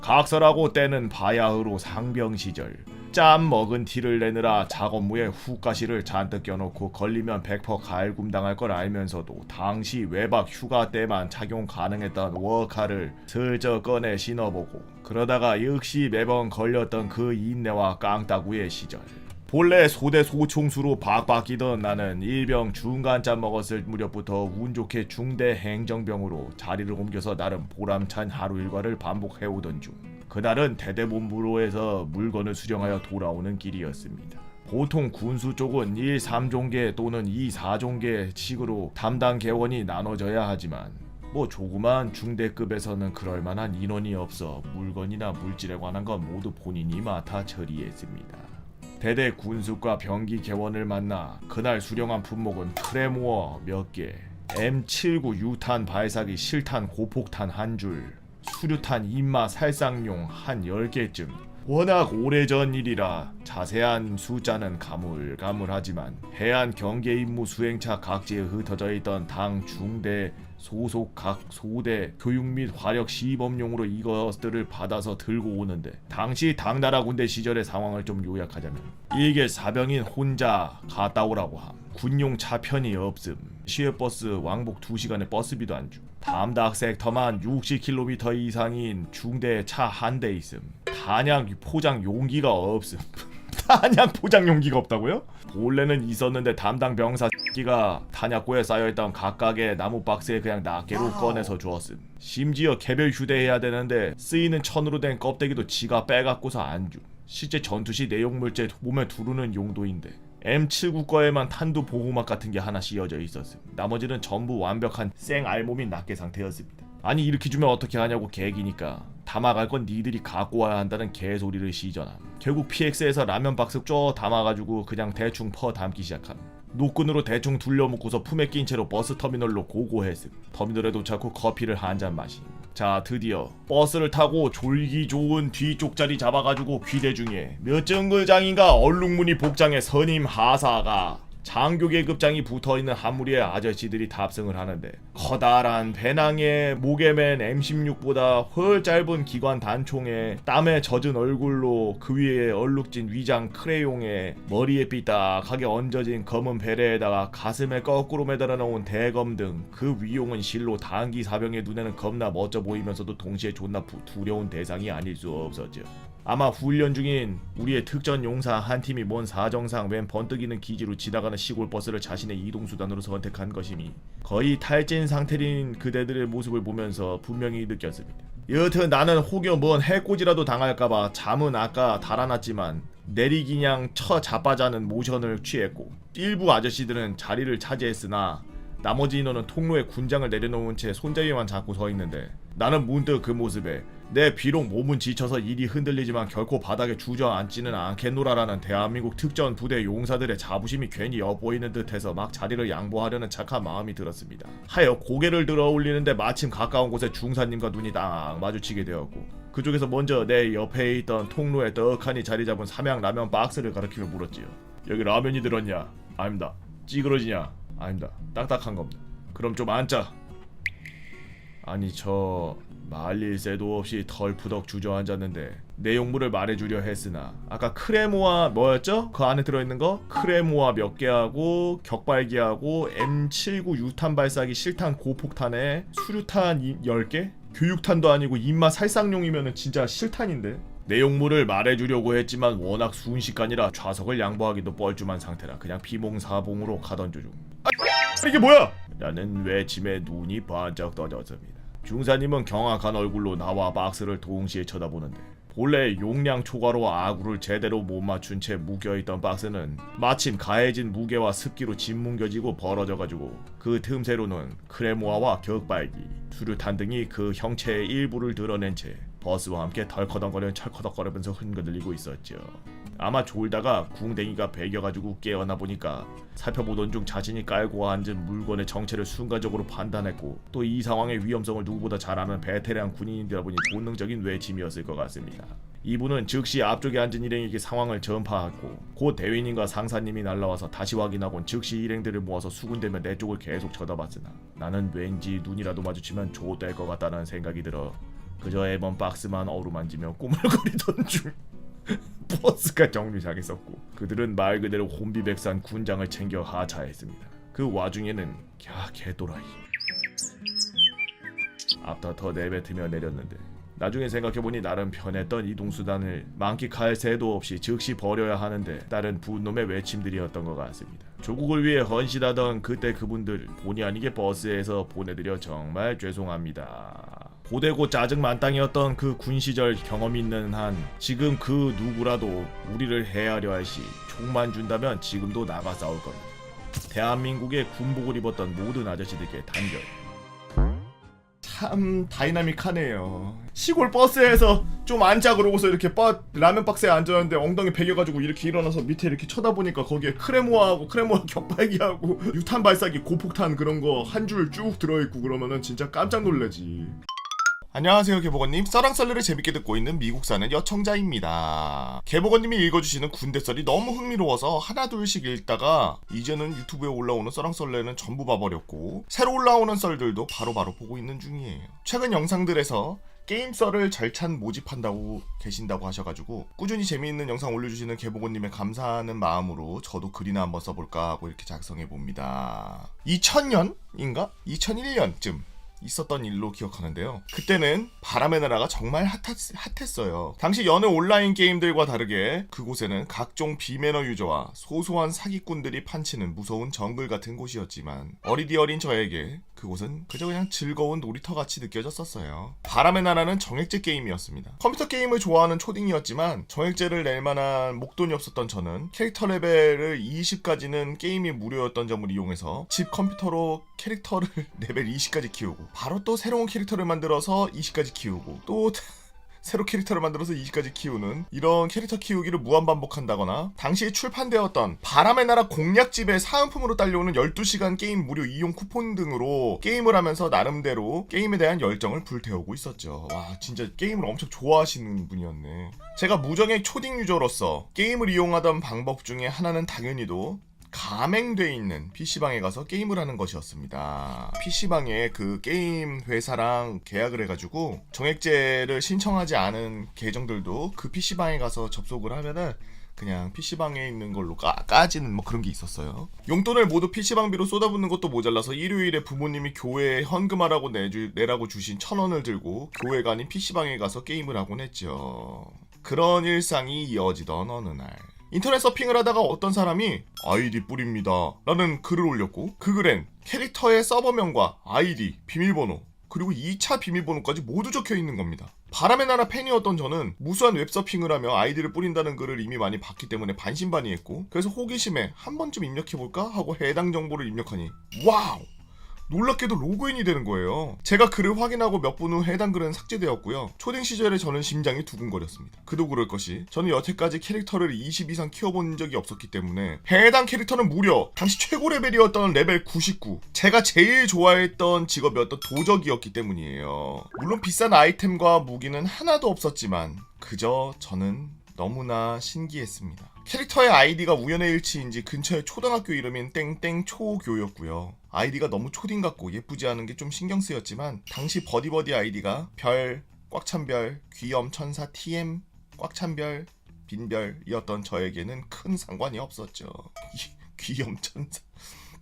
각설하고 때는 바야흐로 상병 시절 짬 먹은 티를 내느라 작업무에 훅가시를 잔뜩 껴놓고 걸리면 100% 갈굼 당할 걸 알면서도 당시 외박 휴가 때만 착용 가능했던 워카를 슬쩍 꺼내 신어보고, 그러다가 역시 매번 걸렸던 그 인내와 깡따구의 시절. 본래 소대 소총수로 박박 끼던 나는 일병 중간짬 먹었을 무렵부터 운 좋게 중대 행정병으로 자리를 옮겨서 나름 보람찬 하루 일과를 반복해오던 중, 그날은 대대본부로에서 물건을 수령하여 돌아오는 길이었습니다. 보통 군수 쪽은 1, 3종계 또는 2, 4종계 식으로 담당 개원이 나눠져야 하지만 뭐 조그만 중대급에서는 그럴만한 인원이 없어 물건이나 물질에 관한 건 모두 본인이 맡아 처리했습니다. 대대 군수과 병기 개원을 만나 그날 수령한 품목은 크레모어 몇 개, M79 유탄 발사기 실탄 고폭탄 한 줄, 수류탄 인마 살상용 한 10개쯤. 워낙 오래전 일이라 자세한 숫자는 가물가물하지만 해안 경계 임무 수행차 각지에 흩어져 있던 당 중대 소속 각 소대 교육 및 화력 시범용으로 이것들을 받아서 들고 오는데, 당시 당나라 군대 시절의 상황을 좀 요약하자면 일개 사병인 혼자 갔다 오라고 함. 군용 차편이 없음. 시외버스 왕복 2시간에 버스비도 안 주. 담닭 섹터만 60km 이상인 중대 차 한 대 있음. 단약 포장 용기가 없음. 단약 포장 용기가 없다고요? 본래는 있었는데 담당 병사 X가 탄약고에 쌓여있던 각각의 나무 박스에 그냥 낱개로 꺼내서 주었음. 심지어 개별 휴대해야 되는데 쓰이는 천으로 된 껍데기도 지가 빼갖고서 안 줌. 실제 전투시 내용물질 몸에 두르는 용도인데 M79 거에만 탄두 보호막 같은 게 하나 씌워져 있었음. 나머지는 전부 완벽한 생 알몸인 낱개 상태였습니다. 아니 이렇게 주면 어떻게 하냐고 개기니까 담아갈 건 니들이 갖고 와야 한다는 개소리를 시전함. 결국 PX에서 라면 박스 쪼 담아가지고 그냥 대충 퍼 담기 시작함. 노끈으로 대충 둘러묶고서 품에 낀 채로 버스 터미널로 고고했음. 터미널에 도착 후 커피를 한 잔 마심. 자, 드디어 버스를 타고 졸기 좋은 뒤쪽 자리 잡아가지고 귀대 중에 몇 정거장인가 얼룩무늬 복장의 선임 하사가 장교 계급장이 붙어있는 한 무리의 아저씨들이 탑승을 하는데, 커다란 배낭에 목에 맨 M16보다 훨 짧은 기관 단총에 땀에 젖은 얼굴로 그 위에 얼룩진 위장 크레용에 머리에 삐딱하게 얹어진 검은 베레에다가 가슴에 거꾸로 매달아 놓은 대검 등 그 위용은 실로 단기 사병의 눈에는 겁나 멋져 보이면서도 동시에 존나 두려운 대상이 아닐 수 없었죠. 아마 훈련 중인 우리의 특전 용사 한 팀이 뭔 사정상 웬 번뜩이는 기지로 지나가는 시골 버스를 자신의 이동수단으로 선택한 것이니 거의 탈진 상태인 그대들의 모습을 보면서 분명히 느꼈습니다. 여튼 나는 혹여 뭔 해코지라도 당할까봐 잠은 아까 달아났지만 내리기냥 쳐 자빠자는 모션을 취했고, 일부 아저씨들은 자리를 차지했으나 나머지 인원은 통로에 군장을 내려놓은 채 손잡이만 잡고 서 있는데, 나는 문득 그 모습에 내 비록 몸은 지쳐서 일이 흔들리지만 결코 바닥에 주저앉지는 않겠노라라는 대한민국 특전 부대 용사들의 자부심이 괜히 엿보이는 듯해서 막 자리를 양보하려는 착한 마음이 들었습니다. 하여 고개를 들어 올리는데 마침 가까운 곳에 중사님과 눈이 딱 마주치게 되었고, 그쪽에서 먼저 내 옆에 있던 통로에 떡하니 자리 잡은 삼양 라면 박스를 가리키며 물었지요. 여기 라면이 들었냐? 아닙니다. 찌그러지냐? 아닙니다. 딱딱한 겁니다. 그럼 좀 앉자. 아니 저 말릴 새도 없이 털푸덕 주저앉았는데 내용물을 말해주려 했으나 아까 크레모아 뭐였죠? 그 안에 들어있는 거? 크레모아 몇 개하고 격발기하고 M79 유탄 발사기 실탄 고폭탄에 수류탄 10개? 교육탄도 아니고 입맛 살상용이면은 진짜 실탄인데. 내용물을 말해주려고 했지만 워낙 순식간이라 좌석을 양보하기도 뻘쭘한 상태라 그냥 비몽사봉으로 가던 중 이게 뭐야? 라는 외침에 눈이 반짝 떠졌습니다. 중사님은 경악한 얼굴로 나와 박스를 동시에 쳐다보는데, 본래 용량 초과로 아구를 제대로 못 맞춘 채 묶여있던 박스는 마침 가해진 무게와 습기로 짓뭉겨지고 벌어져가지고 그 틈새로는 크레모아와 격발기, 수류탄 등이 그 형체의 일부를 드러낸 채 버스와 함께 덜커덩거리며 철커덕거리면서 흔들리고 있었죠. 아마 졸다가 궁뎅이가 베겨가지고 깨어나 보니까 살펴보던 중 자신이 깔고 앉은 물건의 정체를 순간적으로 판단했고, 또 이 상황의 위험성을 누구보다 잘 아는 베테랑 군인이다 보니 본능적인 외침이었을 것 같습니다. 이분은 즉시 앞쪽에 앉은 일행에게 상황을 전파하고 곧 대위님과 상사님이 날라와서 다시 확인하곤 즉시 일행들을 모아서 수군대며 내 쪽을 계속 쳐다봤으나 나는 왠지 눈이라도 마주치면 좆될 것 같다는 생각이 들어 그저 앨범 박스만 어루만지며 꾸물거리던 중 버스가 정류장에 섰고 그들은 말 그대로 혼비백산 군장을 챙겨 하차했습니다. 그 와중에는 야 개또라이 앞다 더 내뱉으며 내렸는데, 나중에 생각해보니 나름 편했던 이동수단을 만끽할 새도 없이 즉시 버려야 하는데 다른 분놈의 외침들이었던 것 같습니다. 조국을 위해 헌신하던 그때 그분들 본의 아니게 버스에서 보내드려 정말 죄송합니다. 고되고 짜증 만땅이었던 그 군시절 경험 있는 한 지금 그 누구라도 우리를 해하려 할 시 총만 준다면 지금도 나가 싸울 겁니다. 대한민국의 군복을 입었던 모든 아저씨들께 단결. 참 다이나믹하네요. 시골 버스에서 좀 앉아 그러고서 이렇게 라면 박스에 앉았는데 엉덩이 베겨가지고 이렇게 일어나서 밑에 이렇게 쳐다보니까 거기에 크레모아하고 크레모아 격발기하고 유탄 발사기 고폭탄 그런 거 한 줄 쭉 들어있고 그러면은 진짜 깜짝 놀라지. 안녕하세요 개보건님. 썰랑썰레를 재밌게 듣고 있는 미국 사는 여청자입니다. 개보건님이 읽어주시는 군대썰이 너무 흥미로워서 하나둘씩 읽다가 이제는 유튜브에 올라오는 썰랑썰레는 전부 봐버렸고 새로 올라오는 썰들도 바로바로 보고 있는 중이에요. 최근 영상들에서 게임 썰을 절찬 모집한다고 계신다고 하셔가지고 꾸준히 재미있는 영상 올려주시는 개보건님의 감사하는 마음으로 저도 글이나 한번 써볼까 하고 이렇게 작성해봅니다. 2000년인가? 2001년쯤 있었던 일로 기억하는데요. 그때는 바람의 나라가 정말 핫했어요. 당시 여느 온라인 게임들과 다르게 그곳에는 각종 비매너 유저와 소소한 사기꾼들이 판치는 무서운 정글 같은 곳이었지만 어리디 어린 저에게 그곳은 그저 그냥 즐거운 놀이터같이 느껴졌었어요. 바람의 나라는 정액제 게임이었습니다. 컴퓨터 게임을 좋아하는 초딩이었지만 정액제를 낼 만한 목돈이 없었던 저는 캐릭터 레벨을 20까지는 게임이 무료였던 점을 이용해서 집 컴퓨터로 캐릭터를 레벨 20까지 키우고 바로 또 새로운 캐릭터를 만들어서 20까지 키우고 또 새로 캐릭터를 만들어서 이지까지 키우는 이런 캐릭터 키우기를 무한반복한다거나 당시에 출판되었던 바람의 나라 공략집에 사은품으로 딸려오는 12시간 게임 무료 이용 쿠폰 등으로 게임을 하면서 나름대로 게임에 대한 열정을 불태우고 있었죠. 와 진짜 게임을 엄청 좋아하시는 분이었네. 제가 무정의 초딩 유저로서 게임을 이용하던 방법 중에 하나는 당연히도 가맹돼 있는 PC방에 가서 게임을 하는 것이었습니다. PC방에 그 게임 회사랑 계약을 해가지고 정액제를 신청하지 않은 계정들도 그 PC방에 가서 접속을 하면은 그냥 PC방에 있는 걸로 까지는 뭐 그런 게 있었어요. 용돈을 모두 PC방비로 쏟아붓는 것도 모자라서 일요일에 부모님이 교회에 헌금하라고 내라고 주신 1,000원을 들고 교회가 아닌 PC방에 가서 게임을 하곤 했죠. 그런 일상이 이어지던 어느 날 인터넷 서핑을 하다가 어떤 사람이 아이디 뿌립니다 라는 글을 올렸고 그 글엔 캐릭터의 서버명과 아이디, 비밀번호 그리고 2차 비밀번호까지 모두 적혀 있는 겁니다. 바람의 나라 팬이었던 저는 무수한 웹서핑을 하며 아이디를 뿌린다는 글을 이미 많이 봤기 때문에 반신반의했고 그래서 호기심에 한 번쯤 입력해볼까 하고 해당 정보를 입력하니 와우! 놀랍게도 로그인이 되는 거예요. 제가 글을 확인하고 몇 분 후 해당 글은 삭제되었고요. 초딩 시절에 저는 심장이 두근거렸습니다. 그도 그럴 것이 저는 여태까지 캐릭터를 20 이상 키워본 적이 없었기 때문에 해당 캐릭터는 무려 당시 최고 레벨이었던 레벨 99 제가 제일 좋아했던 직업이었던 도적이었기 때문이에요. 물론 비싼 아이템과 무기는 하나도 없었지만 그저 저는 너무나 신기했습니다. 캐릭터의 아이디가 우연의 일치인지 근처에 초등학교 이름인 땡땡 초교였고요. 아이디가 너무 초딩 같고 예쁘지 않은 게 좀 신경 쓰였지만 당시 버디버디 아이디가 별, 꽉찬별, 귀염천사 TM, 꽉찬별, 빈별이었던 저에게는 큰 상관이 없었죠. 귀염천사.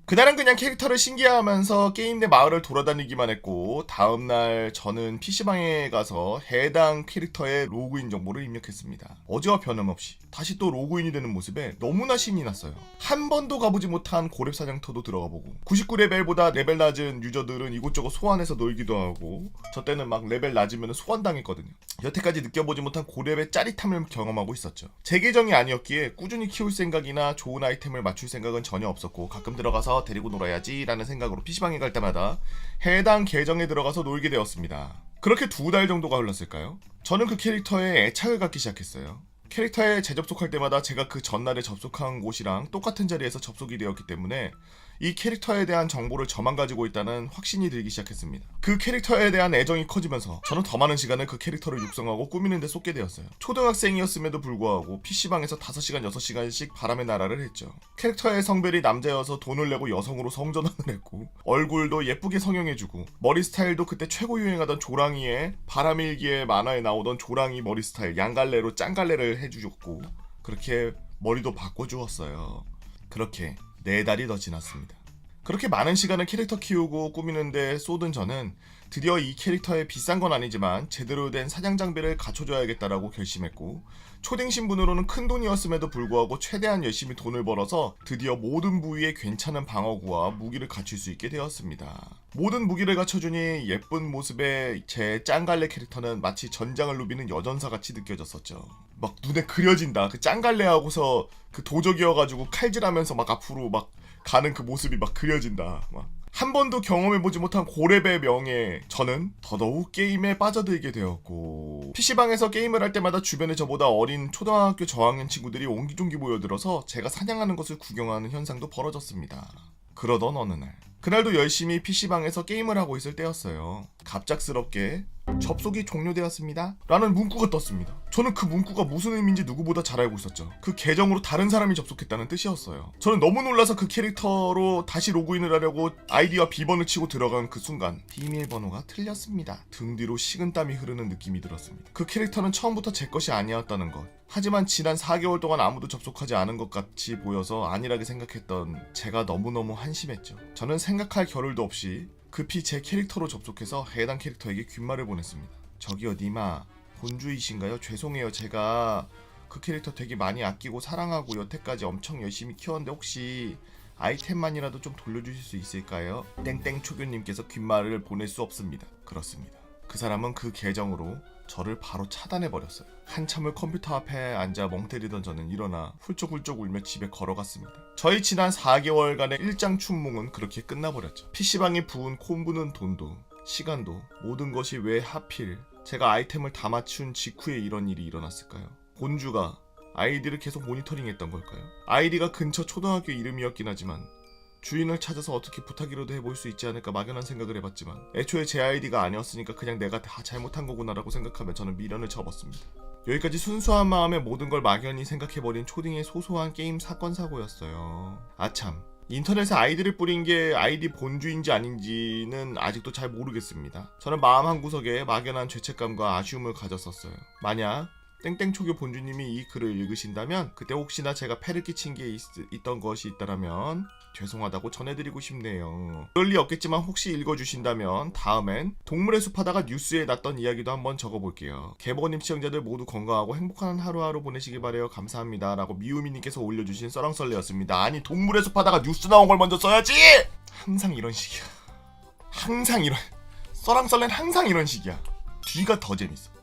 그날은 그냥 캐릭터를 신기해하면서 게임 내 마을을 돌아다니기만 했고 다음날 저는 PC방에 가서 해당 캐릭터의 로그인 정보를 입력했습니다. 어제와 변함없이 다시 또 로그인이 되는 모습에 너무나 신이 났어요. 한 번도 가보지 못한 고렙 사냥터도 들어가보고 99레벨보다 레벨 낮은 유저들은 이곳저곳 소환해서 놀기도 하고 저 때는 막 레벨 낮으면 소환당했거든요. 여태까지 느껴보지 못한 고렙의 짜릿함을 경험하고 있었죠. 제 계정이 아니었기에 꾸준히 키울 생각이나 좋은 아이템을 맞출 생각은 전혀 없었고 가끔 들어가서 데리고 놀아야지 라는 생각으로 PC방에 갈 때마다 해당 계정에 들어가서 놀게 되었습니다. 그렇게 2달 정도가 흘렀을까요? 저는 그 캐릭터에 애착을 갖기 시작했어요. 캐릭터에 재접속할 때마다 제가 그 전날에 접속한 곳이랑 똑같은 자리에서 접속이 되었기 때문에 이 캐릭터에 대한 정보를 저만 가지고 있다는 확신이 들기 시작했습니다. 그 캐릭터에 대한 애정이 커지면서 저는 더 많은 시간을 그 캐릭터를 육성하고 꾸미는 데 쏟게 되었어요. 초등학생이었음에도 불구하고 PC방에서 5시간, 6시간씩 바람의 나라를 했죠. 캐릭터의 성별이 남자여서 돈을 내고 여성으로 성전환을 했고 얼굴도 예쁘게 성형해주고 머리 스타일도 그때 최고 유행하던 조랑이의 바람일기의 만화에 나오던 조랑이 머리 스타일 양갈래로 짱갈래를 해주셨고 그렇게 머리도 바꿔주었어요. 그렇게 4달이 더 지났습니다. 그렇게 많은 시간을 캐릭터 키우고 꾸미는데 쏟은 저는 드디어 이 캐릭터에 비싼 건 아니지만 제대로 된 사냥 장비를 갖춰줘야겠다라고 결심했고 초딩 신분으로는 큰 돈이었음에도 불구하고 최대한 열심히 돈을 벌어서 드디어 모든 부위에 괜찮은 방어구와 무기를 갖출 수 있게 되었습니다. 모든 무기를 갖춰주니 예쁜 모습의 제 짱갈래 캐릭터는 마치 전장을 누비는 여전사같이 느껴졌었죠. 막 눈에 그려진다. 그 짱갈래하고서 그 도적이어가지고 칼질하면서 막 앞으로 막 가는 그 모습이 막 그려진다. 막 한 번도 경험해보지 못한 고렙의 명예 저는 더더욱 게임에 빠져들게 되었고 PC방에서 게임을 할 때마다 주변에 저보다 어린 초등학교 저학년 친구들이 옹기종기 모여들어서 제가 사냥하는 것을 구경하는 현상도 벌어졌습니다. 그러던 어느 날 그날도 열심히 PC방에서 게임을 하고 있을 때였어요. 갑작스럽게 접속이 종료되었습니다 라는 문구가 떴습니다. 저는 그 문구가 무슨 의미인지 누구보다 잘 알고 있었죠. 그 계정으로 다른 사람이 접속했다는 뜻이었어요. 저는 너무 놀라서 그 캐릭터로 다시 로그인을 하려고 아이디와 비번을 치고 들어간 그 순간 비밀번호가 틀렸습니다. 등 뒤로 식은땀이 흐르는 느낌이 들었습니다. 그 캐릭터는 처음부터 제 것이 아니었다는 것. 하지만 지난 4개월 동안 아무도 접속하지 않은 것 같이 보여서 안일하게 생각했던 제가 너무너무 한심했죠. 저는 생각할 겨를도 없이 급히 제 캐릭터로 접속해서 해당 캐릭터에게 귓말을 보냈습니다. 저기요 니마 본주이신가요? 죄송해요. 제가 그 캐릭터 되게 많이 아끼고 사랑하고 여태까지 엄청 열심히 키웠는데 혹시 아이템만이라도 좀 돌려주실 수 있을까요? 땡땡 초교님께서 귓말을 보낼 수 없습니다. 그렇습니다. 그 사람은 그 계정으로 저를 바로 차단해버렸어요. 한참을 컴퓨터 앞에 앉아 멍 때리던 저는 일어나 훌쩍훌쩍 울며 집에 걸어갔습니다. 저희 지난 4개월간의 일장춘몽은 그렇게 끝나버렸죠. PC방에 부은 콤부는 돈도 시간도 모든 것이 왜 하필 제가 아이템을 다 맞춘 직후에 이런 일이 일어났을까요? 본주가 아이디를 계속 모니터링했던 걸까요? 아이디가 근처 초등학교 이름이었긴 하지만 주인을 찾아서 어떻게 부탁이라도 해볼 수 있지 않을까 막연한 생각을 해봤지만 애초에 제 아이디가 아니었으니까 그냥 내가 다 잘못한 거구나라고 생각하며 저는 미련을 접었습니다. 여기까지 순수한 마음에 모든 걸 막연히 생각해버린 초딩의 소소한 게임 사건 사고였어요. 아참, 인터넷에 아이디를 뿌린 게 아이디 본주인지 아닌지는 아직도 잘 모르겠습니다. 저는 마음 한구석에 막연한 죄책감과 아쉬움을 가졌었어요. 만약 땡땡초교 본주님이 이 글을 읽으신다면 그때 혹시나 제가 패를 끼친 게 있던 것이 있다라면 죄송하다고 전해드리고 싶네요. 그럴 리 없겠지만 혹시 읽어주신다면 다음엔 동물의 숲 하다가 뉴스에 났던 이야기도 한번 적어볼게요. 개버님 시청자들 모두 건강하고 행복한 하루하루 보내시길 바래요. 감사합니다. 라고 미우미님께서 올려주신 썰렁썰레였습니다. 아니 동물의 숲 하다가 뉴스 나온 걸 먼저 써야지! 항상 이런 식이야. 항상 이런 썰렁썰레는 항상 이런 식이야. 뒤가 더 재밌어.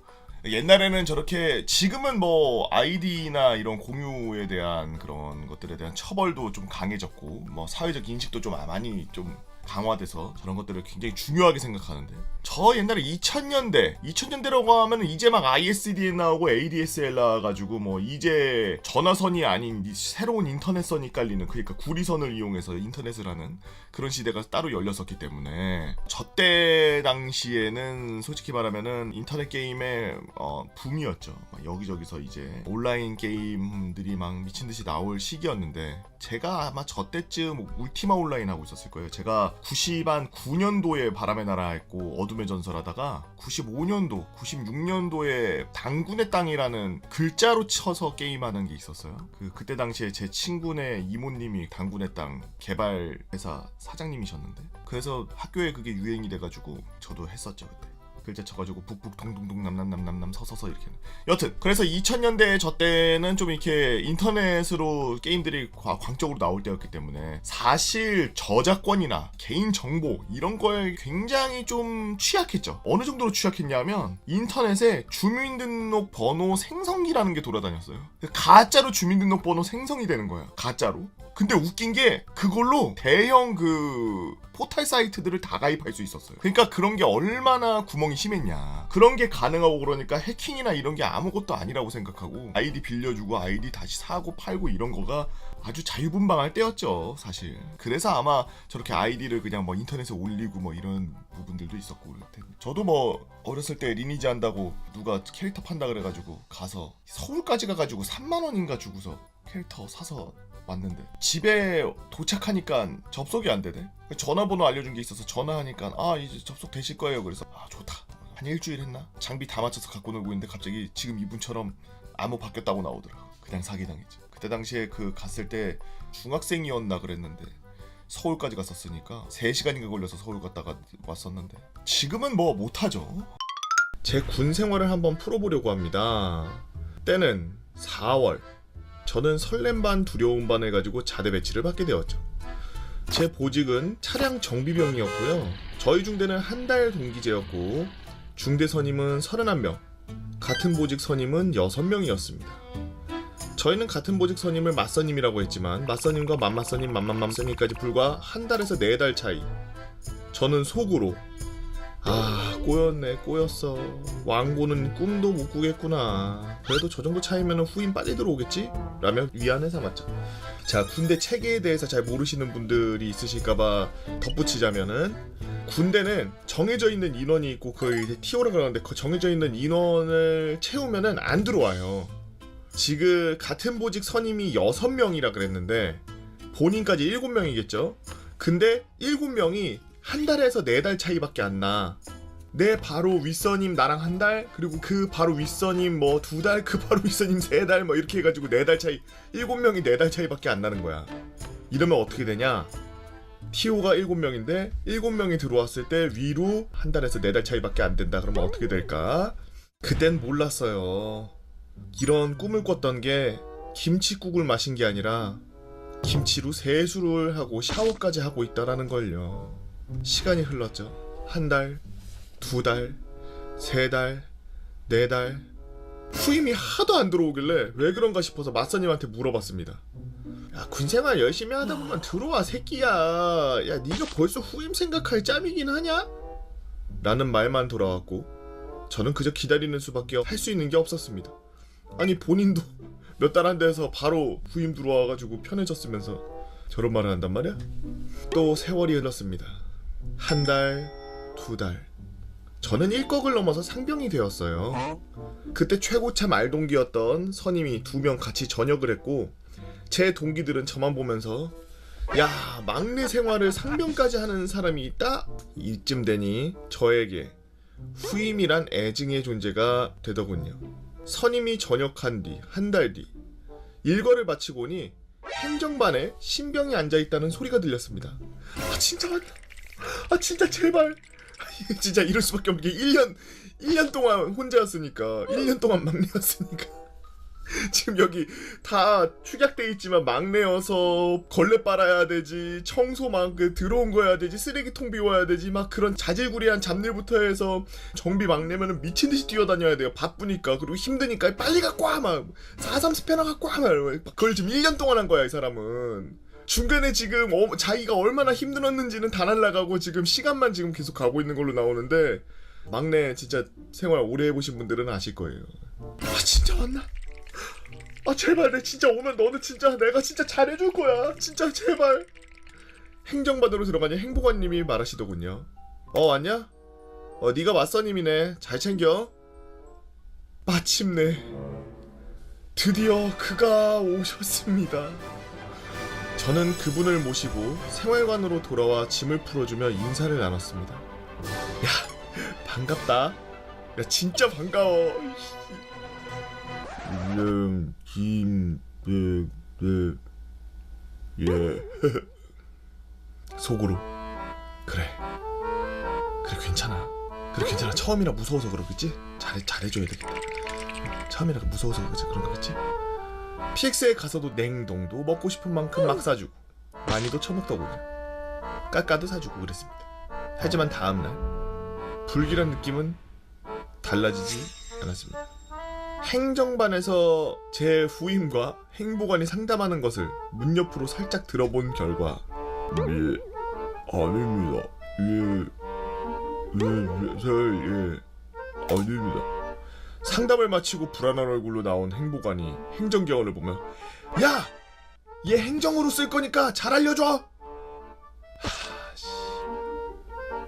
옛날에는 저렇게 지금은 뭐 아이디나 이런 공유에 대한 그런 것들에 대한 처벌도 좀 강해졌고 뭐 사회적 인식도 좀 많이 좀 강화돼서 저런 것들을 굉장히 중요하게 생각하는데 저 옛날에 2000년대라고 하면 이제 막 ISDN 나오고 ADSL 나와가지고 뭐 이제 전화선이 아닌 새로운 인터넷선이 깔리는 그러니까 구리선을 이용해서 인터넷을 하는 그런 시대가 따로 열렸었기 때문에 저때 당시에는 솔직히 말하면은 인터넷 게임의 붐이었죠. 여기저기서 이제 온라인 게임들이 막 미친듯이 나올 시기였는데 제가 아마 저때쯤 울티마 온라인 하고 있었을 거예요. 제가 99년도에 바람의 나라 했고 어둠의 전설 하다가 95년도, 96년도에 당군의 땅이라는 글자로 쳐서 게임하는 게 있었어요. 그때 당시에 제 친구네 이모님이 당군의 땅 개발회사 사장님이셨는데 그래서 학교에 그게 유행이 돼가지고 저도 했었죠 그때. 글자 쳐가지고 북북 동동동 남남남남남 서서서 이렇게. 여튼 그래서 2000년대 저 때는 좀 이렇게 인터넷으로 게임들이 광적으로 나올 때였기 때문에 사실 저작권이나 개인 정보 이런 거에 굉장히 좀 취약했죠. 어느 정도로 취약했냐면 인터넷에 주민등록 번호 생성기라는 게 돌아다녔어요. 가짜로 주민등록번호 생성이 되는 거야. 가짜로. 근데 웃긴 게 그걸로 대형 포털 사이트들을 다 가입할 수 있었어요. 그러니까 그런 게 얼마나 구멍이 심했냐. 그런 게 가능하고 그러니까 해킹이나 이런 게 아무것도 아니라고 생각하고 아이디 빌려주고 아이디 다시 사고 팔고 이런 거가 아주 자유분방할 때였죠 사실. 그래서 아마 저렇게 아이디를 그냥 뭐 인터넷에 올리고 뭐 이런 부분들도 있었고 그럴 텐데. 저도 뭐 어렸을 때 리니지 한다고 누가 캐릭터 판다 그래가지고 가서 서울까지 가가지고 3만원인가 주고서 캐릭터 사서 왔는데 집에 도착하니까 접속이 안 되네. 전화번호 알려준 게 있어서 전화하니까 이제 접속 되실 거예요. 그래서 좋다. 한 일주일 했나? 장비 다 맞춰서 갖고 놀고 있는데 갑자기 지금 이분처럼 암호 바뀌었다고 나오더라. 그냥 사기당했지. 그때 당시에 갔을 때 중학생이었나 그랬는데 서울까지 갔었으니까 3시간인가 걸려서 서울 갔다가 왔었는데 지금은 뭐 못하죠. 제 군 생활을 한번 풀어보려고 합니다. 때는 4월. 저는 설렘 반 두려움 반 해가지고 자대 배치를 받게 되었죠. 제 보직은 차량 정비병이었고요. 저희 중대는 한 달 동기제였고 중대 선임은 31명, 같은 보직 선임은 6명이었습니다. 저희는 같은 보직 선임을 맞선임이라고 했지만 맞선임과 맘맞선임, 맘맘맘선임까지 불과 한 달에서 4달 차이. 저는 속으로 꼬였어. 왕고는 꿈도 못 꾸겠구나. 그래도 저 정도 차이면 후임 빨리 들어오겠지? 라며 위안을 삼았죠. 자, 군대 체계에 대해서 잘 모르시는 분들이 있으실까봐 덧붙이자면은 군대는 정해져 있는 인원이 있고 그 티오라 그러는데 그 정해져 있는 인원을 채우면은 안 들어와요. 지금 같은 보직 선임이 6명이라 그랬는데 본인까지 7명이겠죠? 근데 7명이 한 달에서 4달 차이밖에 안 나. 내 바로 윗선임 나랑 한 달, 그리고 그 바로 윗선임 뭐 2달, 그 바로 윗선임 3달 뭐 이렇게 해가지고 4달 차이, 7명이 4달 차이밖에 안 나는 거야. 이러면 어떻게 되냐? TO가 7명인데 7명이 들어왔을 때 위로 한 달에서 4달 차이밖에 안 된다. 그러면 어떻게 될까? 그땐 몰랐어요. 이런 꿈을 꿨던 게 김치국을 마신 게 아니라 김치로 세수를 하고 샤워까지 하고 있다라는 걸요. 시간이 흘렀죠. 한 달, 2달, 3달, 4달. 후임이 하도 안 들어오길래 왜 그런가 싶어서 맞선님한테 물어봤습니다. 야, 군생활 열심히 하다 보면 들어와 새끼야. 야, 네가 벌써 후임 생각할 짬이긴 하냐? 라는 말만 돌아왔고 저는 그저 기다리는 수밖에 할 수 있는 게 없었습니다. 아니 본인도 몇 달 안 돼서 바로 후임 들어와가지고 편해졌으면서 저런 말을 한단 말이야? 또 세월이 흘렀습니다. 한 달, 두 달. 저는 1꺽을 넘어서 상병이 되었어요. 그때 최고참 알동기였던 선임이 2명 같이 전역을 했고 제 동기들은 저만 보면서 야, 막내 생활을 상병까지 하는 사람이 있다? 이쯤 되니 저에게 후임이란 애증의 존재가 되더군요. 선임이 전역한 뒤 한 달 뒤 일과를 마치고 오니 행정반에 신병이 앉아있다는 소리가 들렸습니다. 아 진짜 맞다. 아 진짜 제발. 진짜 이럴 수밖에 없는 게 1년 동안 혼자였으니까 1년 동안 막내였으니까 지금 여기 다 축약돼 있지만 막내여서 걸레 빨아야 되지, 청소 막 들어온 거 해야 되지, 쓰레기통 비워야 되지, 막 그런 자질구레한 잡일부터 해서 정비 막내면은 미친 듯이 뛰어다녀야 돼요. 바쁘니까. 그리고 힘드니까 빨리 갖고 와 막 4.3 스패너 갖고 와 막 그걸 지금 1년 동안 한 거야 이 사람은. 중간에 지금 자기가 얼마나 힘들었는지는 다 날라가고 지금 시간만 지금 계속 가고 있는 걸로 나오는데 막내 진짜 생활 오래 해보신 분들은 아실 거예요. 아 진짜 맞나? 아 제발 내 진짜 오면 너는 진짜 내가 진짜 잘해줄 거야. 진짜 제발. 행정반으로 들어가니 행보관님이 말하시더군요. 왔냐? 네가 맞선임이네. 잘 챙겨. 마침내 드디어 그가 오셨습니다. 저는 그분을 모시고 생활관으로 돌아와 짐을 풀어주며 인사를 나눴습니다. 야 반갑다. 야 진짜 반가워. 예. 속으로 그래 괜찮아. 처음이라 무서워서 그러겠지? 잘해줘야 되겠다. 처음이라 무서워서 그런 거겠지? PX에 가서도 냉동도 먹고 싶은 만큼 막 사주고 많이도 처먹더군요. 깎아도 사주고 그랬습니다. 하지만 다음날 불길한 느낌은 달라지지 않았습니다. 행정반에서 제 후임과 행보관이 상담하는 것을 문 옆으로 살짝 들어본 결과 아닙니다. 아닙니다. 상담을 마치고 불안한 얼굴로 나온 행보관이 행정기원을 보며 야! 얘 행정으로 쓸 거니까 잘 알려줘!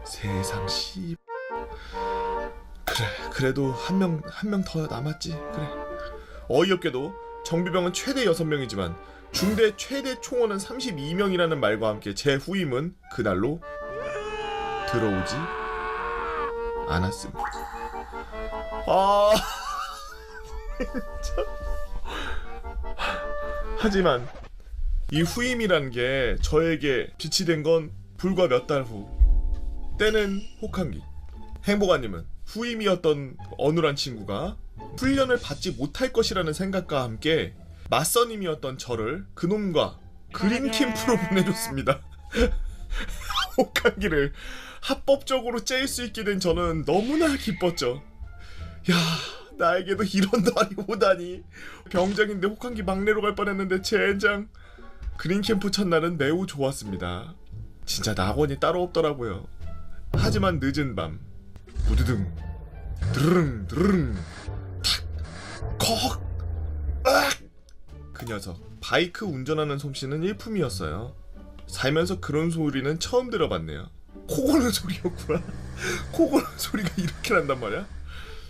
세상 씨. 그래도 한 명 더 남았지. 그래. 어이없게도 정비병은 최대 6명이지만 중대 최대 총원은 32명이라는 말과 함께 제 후임은 그날로 들어오지 않았습니다. 진짜. 하지만 이 후임이란 게 저에게 빛이 된 건 불과 몇 달 후. 때는 혹한기. 행보관님은 후임이었던 어눌한 친구가 훈련을 받지 못할 것이라는 생각과 함께 맞선임이었던 저를 그놈과 그린 캠프로 보내줬습니다. 혹한기를 합법적으로 째일 수 있게 된 저는 너무나 기뻤죠. 야, 나에게도 이런 날이 오다니. 병장인데 혹한기 막내로 갈 뻔했는데 젠장. 그린 캠프 첫날은 매우 좋았습니다. 진짜 낙원이 따로 없더라고요. 하지만 늦은 밤 우드등 드르릉 탁 컥 으악. 그 녀석 바이크 운전하는 솜씨는 일품이었어요. 살면서 그런 소리는 처음 들어봤네요. 코 고는 소리였구나. 코 고는 소리가 이렇게 난단 말이야.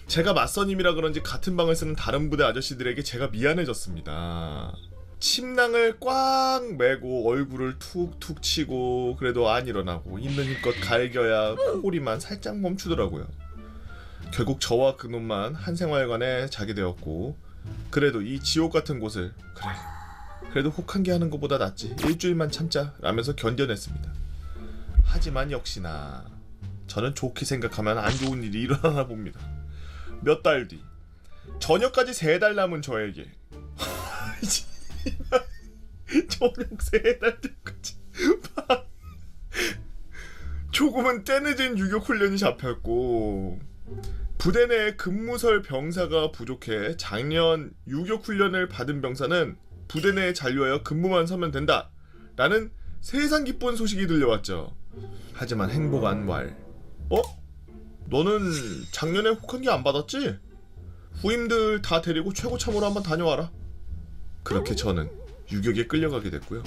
제가 맞선임이라 그런지 같은 방을 쓰는 다른 부대 아저씨들에게 제가 미안해졌습니다. 침낭을 꽉 메고 얼굴을 툭툭 치고 그래도 안 일어나고 있는 힘껏 갈겨야 코골이만 살짝 멈추더라고요. 결국 저와 그놈만 한 생활관에 자게 되었고 그래도 이 지옥 같은 곳을 그래도 혹한기 하는 것보다 낫지. 일주일만 참자 라면서 견뎌냈습니다. 하지만 역시나 저는 좋게 생각하면 안 좋은 일이 일어나나 봅니다. 몇 달 뒤 저녁까지 3달 남은 저에게 저녁 3달 뒤까지 조금은 때늦은 유격훈련이 잡혔고 부대 내 근무설 병사가 부족해 작년 유격훈련을 받은 병사는 부대 내에 잔류하여 근무만 서면 된다 라는 세상 기쁜 소식이 들려왔죠. 하지만 행복한 왈 너는 작년에 혹한기 안 받았지? 후임들 다 데리고 최고참으로 한번 다녀와라. 그렇게 저는 유격에 끌려가게 됐고요.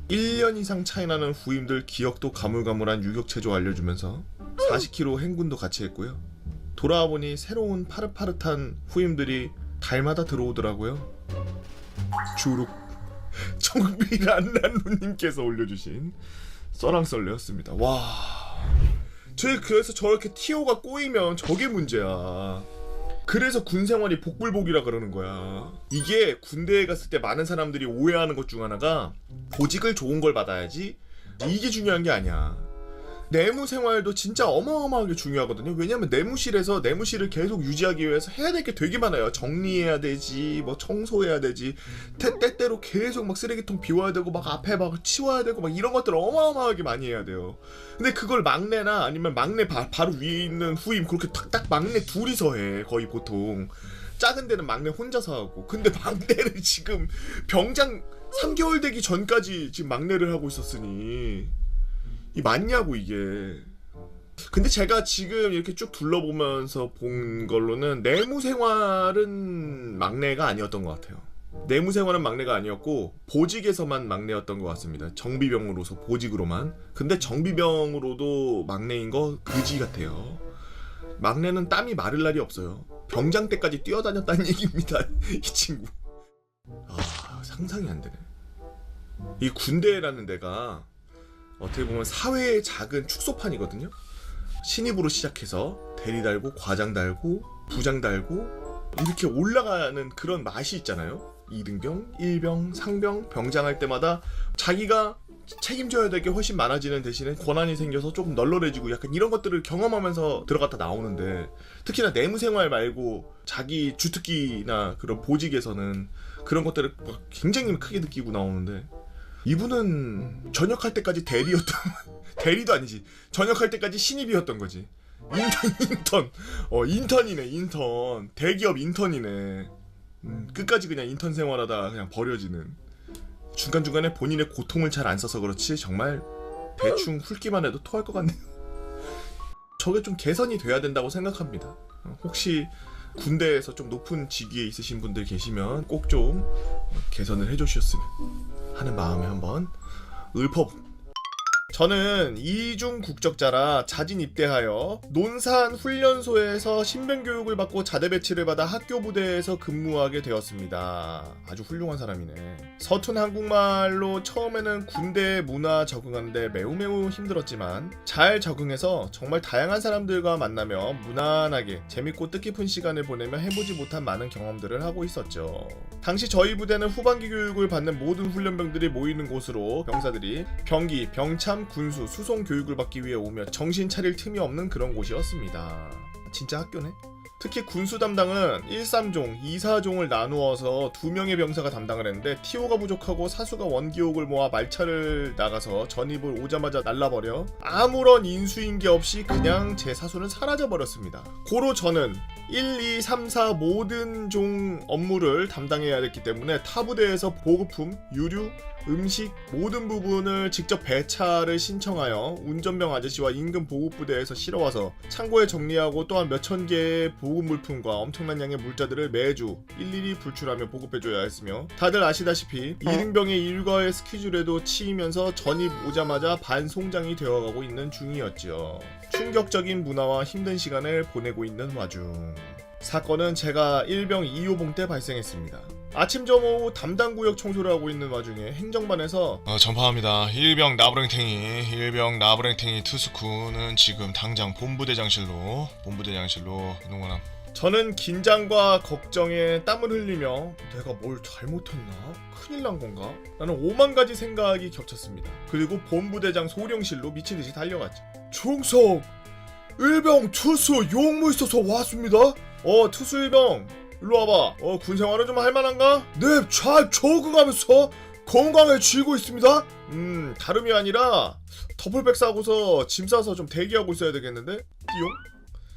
1년 이상 차이나는 후임들 기억도 가물가물한 유격체조 알려주면서 40km 행군도 같이 했고요. 돌아와 보니 새로운 파릇파릇한 후임들이 달마다 들어오더라고요. 주룩 정비란란루님께서 올려주신 써랑썰레였습니다. 와, 그래서 저렇게 티오가 꼬이면 저게 문제야. 그래서 군생활이 복불복이라 그러는 거야. 이게 군대에 갔을 때 많은 사람들이 오해하는 것 중 하나가 보직을 좋은 걸 받아야지 이게 중요한 게 아니야. 내무 생활도 진짜 어마어마하게 중요하거든요. 왜냐면 내무실에서 내무실을 계속 유지하기 위해서 해야 될 게 되게 많아요. 정리해야 되지, 뭐 청소해야 되지, 때때로 계속 막 쓰레기통 비워야 되고, 막 앞에 막 치워야 되고, 막 이런 것들 어마어마하게 많이 해야 돼요. 근데 그걸 막내나 아니면 막내 바로 위에 있는 후임 그렇게 딱 막내 둘이서 해. 거의 보통 작은 데는 막내 혼자서 하고. 근데 막내를 지금 병장 3개월 되기 전까지 지금 막내를 하고 있었으니 이 맞냐고 이게. 근데 제가 지금 이렇게 쭉 둘러보면서 본 걸로는 내무 생활은 막내가 아니었던 것 같아요. 내무 생활은 막내가 아니었고 보직에서만 막내였던 것 같습니다. 정비병으로서 보직으로만. 근데 정비병으로도 막내인 거 그지 같아요. 막내는 땀이 마를 날이 없어요. 병장 때까지 뛰어다녔다는 얘기입니다. 이 친구. 아, 상상이 안 되네. 이 군대라는 데가 어떻게 보면 사회의 작은 축소판이거든요. 신입으로 시작해서 대리 달고 과장 달고 부장 달고 이렇게 올라가는 그런 맛이 있잖아요. 2등병, 1병, 상병, 병장 할 때마다 자기가 책임져야 될 게 훨씬 많아지는 대신에 권한이 생겨서 조금 널널해지고 약간 이런 것들을 경험하면서 들어갔다 나오는데, 특히나 내무생활 말고 자기 주특기나 그런 보직에서는 그런 것들을 굉장히 크게 느끼고 나오는데, 이분은 전역할 때까지 대리였던 대리도 아니지, 전역할 때까지 신입이었던 거지. 인턴이네. 인턴, 대기업 인턴이네. 끝까지 그냥 인턴 생활하다 그냥 버려지는. 중간중간에 본인의 고통을 잘 안 써서 그렇지 정말 대충 훑기만 해도 토할 것 같네요. 저게 좀 개선이 돼야 된다고 생각합니다. 혹시 군대에서 좀 높은 직위에 있으신 분들 계시면 꼭 좀 개선을 해주셨으면 하는 마음에 한번 읊어봅니다. 저는 이중 국적자라 자진 입대하여 논산 훈련소에서 신변교육을 받고 자대 배치를 받아 학교 부대에서 근무하게 되었습니다. 아주 훌륭한 사람이네. 서툰 한국말로 처음에는 군대 문화 적응하는데 매우 힘들었지만 잘 적응해서 정말 다양한 사람들과 만나며 무난하게 재밌고 뜻깊은 시간을 보내며 해보지 못한 많은 경험들을 하고 있었죠. 당시 저희 부대는 후반기 교육을 받는 모든 훈련병들이 모이는 곳으로 병사들이 병기, 병참, 군수, 수송 교육을 받기 위해 오며 정신 차릴 틈이 없는 그런 곳이었습니다. 진짜 학교네? 특히 군수 담당은 1~3종, 2~4종을 나누어서 2명의 병사가 담당을 했는데 TO가 부족하고 사수가 원기옥을 모아 말차를 나가서 전입을 오자마자 날라버려 아무런 인수인계 없이 그냥 제 사수는 사라져버렸습니다. 고로 저는 1, 2, 3, 4 모든 종 업무를 담당해야 됐기 때문에 타 부대에서 보급품, 유류, 음식 모든 부분을 직접 배차를 신청하여 운전병 아저씨와 인근 보급부대에서 실어와서 창고에 정리하고 또한 몇천 개의 보급 물품과 엄청난 양의 물자들을 매주 일일이 불출하며 보급해줘야 했으며, 다들 아시다시피 2등병의 일과의 스케줄에도 치이면서 전입 오자마자 반송장이 되어가고 있는 중이었죠. 충격적인 문화와 힘든 시간을 보내고 있는 와중 사건은 제가 1병 2호봉 때 발생했습니다. 아침 점 오후 담당 구역 청소를 하고 있는 와중에 행정반에서 전파합니다. 1병 나부랭탱이 투스쿠는 지금 당장 본부대장실로 이동하라. 저는 긴장과 걱정에 땀을 흘리며 내가 뭘 잘못했나? 큰일 난 건가? 라는 5만 가지 생각이 겹쳤습니다. 그리고 본부대장 소령실로 미친듯이 달려갔죠. 충성! 1병 투수 용무 있어서 왔습니다. 투수 1병 일로 와봐. 군생활은 좀 할만한가? 네, 잘 적응하면서 건강해지고 있습니다. 다름이 아니라 더블백 싸고서 짐 싸서 좀 대기하고 있어야 되겠는데? 띠용?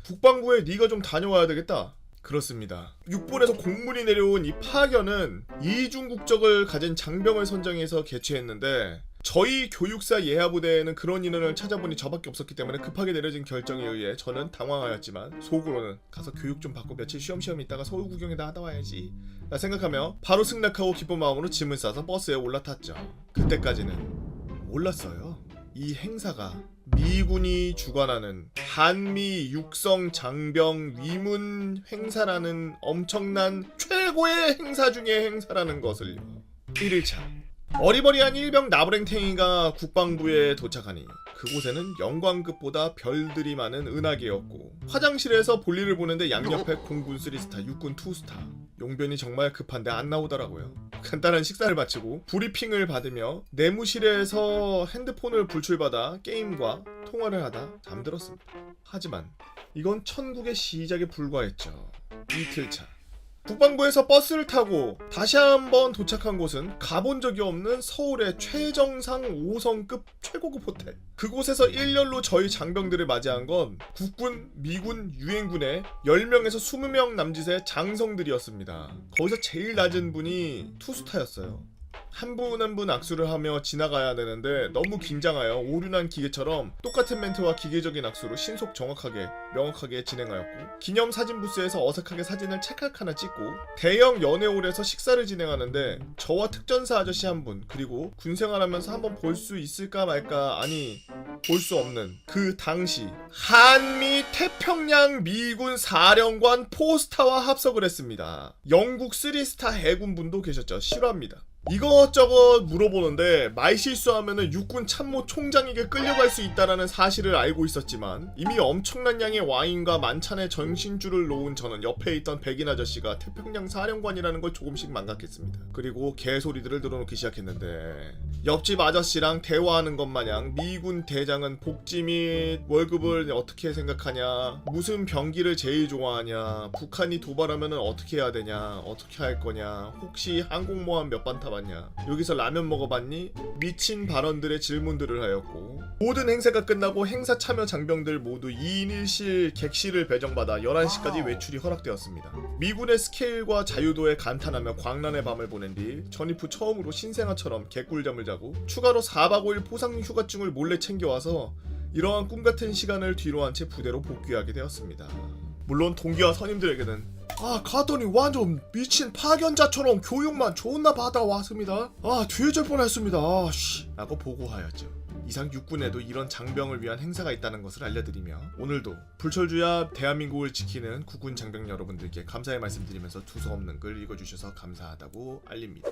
국방부에 네가 좀 다녀와야 되겠다. 그렇습니다. 육본에서 공문이 내려온 이 파견은 이중 국적을 가진 장병을 선정해서 개최했는데 저희 교육사 예하부대에는 그런 인원을 찾아보니 저밖에 없었기 때문에 급하게 내려진 결정에 의해 저는 당황하였지만 속으로는 가서 교육 좀 받고 며칠 쉬엄쉬엄 있다가 서울 구경이나 하다 와야지 라 생각하며 바로 승낙하고 기쁜 마음으로 짐을 싸서 버스에 올라탔죠. 그때까지는 몰랐어요. 이 행사가 미군이 주관하는 한미 육성 장병 위문 행사라는 엄청난 최고의 행사 중의 행사라는 것을요. 1일차 어리버리한 일병 나부랭탱이가 국방부에 도착하니 그곳에는 영광급보다 별들이 많은 은하계였고 화장실에서 볼일을 보는데 양옆에 공군 3스타, 육군 2스타 용변이 정말 급한데 안 나오더라고요. 간단한 식사를 마치고 브리핑을 받으며 내무실에서 핸드폰을 불출받아 게임과 통화를 하다 잠들었습니다. 하지만 이건 천국의 시작에 불과했죠. 이틀차 국방부에서 버스를 타고 다시 한번 도착한 곳은 가본 적이 없는 서울의 최정상 5성급 최고급 호텔. 그곳에서 일렬로 저희 장병들을 맞이한 건 국군, 미군, 유엔군의 10명에서 20명 남짓의 장성들이었습니다. 거기서 제일 낮은 분이 투스타였어요. 한 분 한 분 악수를 하며 지나가야 되는데 너무 긴장하여 오륜한 기계처럼 똑같은 멘트와 기계적인 악수로 신속 정확하게 명확하게 진행하였고 기념 사진 부스에서 어색하게 사진을 찰칵 하나 찍고 대형 연회홀에서 식사를 진행하는데 저와 특전사 아저씨 한 분 그리고 군생활하면서 한번 볼 수 있을까 말까 아니 볼 수 없는 그 당시 한미 태평양 미군 사령관 포스타와 합석을 했습니다. 영국 3스타 해군분도 계셨죠. 실화입니다. 이것저것 물어보는데 말실수하면은 육군 참모 총장에게 끌려갈 수 있다는 사실을 알고 있었지만 이미 엄청난 양의 와인과 만찬의 전신줄을 놓은 저는 옆에 있던 백인 아저씨가 태평양 사령관이라는 걸 조금씩 망각했습니다. 그리고 개소리들을 늘어놓기 시작했는데 옆집 아저씨랑 대화하는 것 마냥 미군 대장은 복지 및 월급을 어떻게 생각하냐, 무슨 병기를 제일 좋아하냐, 북한이 도발하면은 어떻게 해야 되냐, 어떻게 할 거냐, 혹시 항공모함 몇 반 타봤냐, 여기서 라면 먹어봤니? 미친 발언들의 질문들을 하였고 모든 행사가 끝나고 행사 참여 장병들 모두 2인 1실 객실을 배정받아 11시까지 외출이 허락되었습니다. 미군의 스케일과 자유도에 감탄하며 광란의 밤을 보낸 뒤 전입 후 처음으로 신생아처럼 개꿀잠을 자고 추가로 4박 5일 포상 휴가증을 몰래 챙겨와서 이러한 꿈같은 시간을 뒤로 한 채 부대로 복귀하게 되었습니다. 물론 동기와 선임들에게는 갔더니 완전 미친 파견자처럼 교육만 존나 받아왔습니다. 뒤에질 뻔했습니다. 라고 보고하였죠. 이상 육군에도 이런 장병을 위한 행사가 있다는 것을 알려드리며 오늘도 불철주야 대한민국을 지키는 국군 장병 여러분들께 감사의 말씀드리면서 두서없는 글 읽어주셔서 감사하다고 알립니다.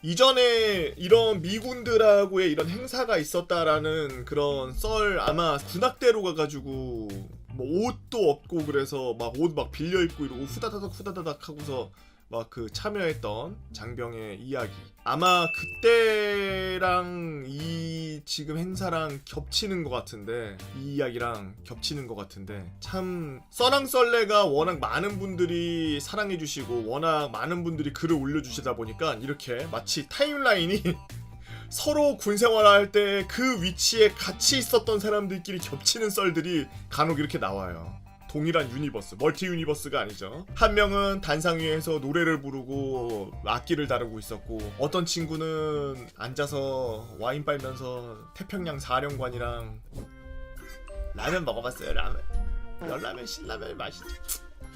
이전에 이런 미군들하고의 이런 행사가 있었다라는 그런 썰 아마 군악대로 가가지고 뭐 옷도 없고 그래서 막 옷 막 빌려 입고 이러고 후다다닥 하고서 막 그 참여했던 장병의 이야기 아마 그때랑 이 지금 행사랑 겹치는 것 같은데 이 이야기랑 겹치는 것 같은데 참 썰랑썰레가 워낙 많은 분들이 사랑해주시고 워낙 많은 분들이 글을 올려주시다 보니까 이렇게 마치 타임라인이 서로 군생활할 때 그 위치에 같이 있었던 사람들끼리 겹치는 썰들이 간혹 이렇게 나와요. 동일한 유니버스, 멀티 유니버스가 아니죠. 한 명은 단상 위에서 노래를 부르고 악기를 다루고 있었고 어떤 친구는 앉아서 와인 빨면서 태평양 사령관이랑 라면 먹어봤어요. 라면 열라면 신라면 맛있죠.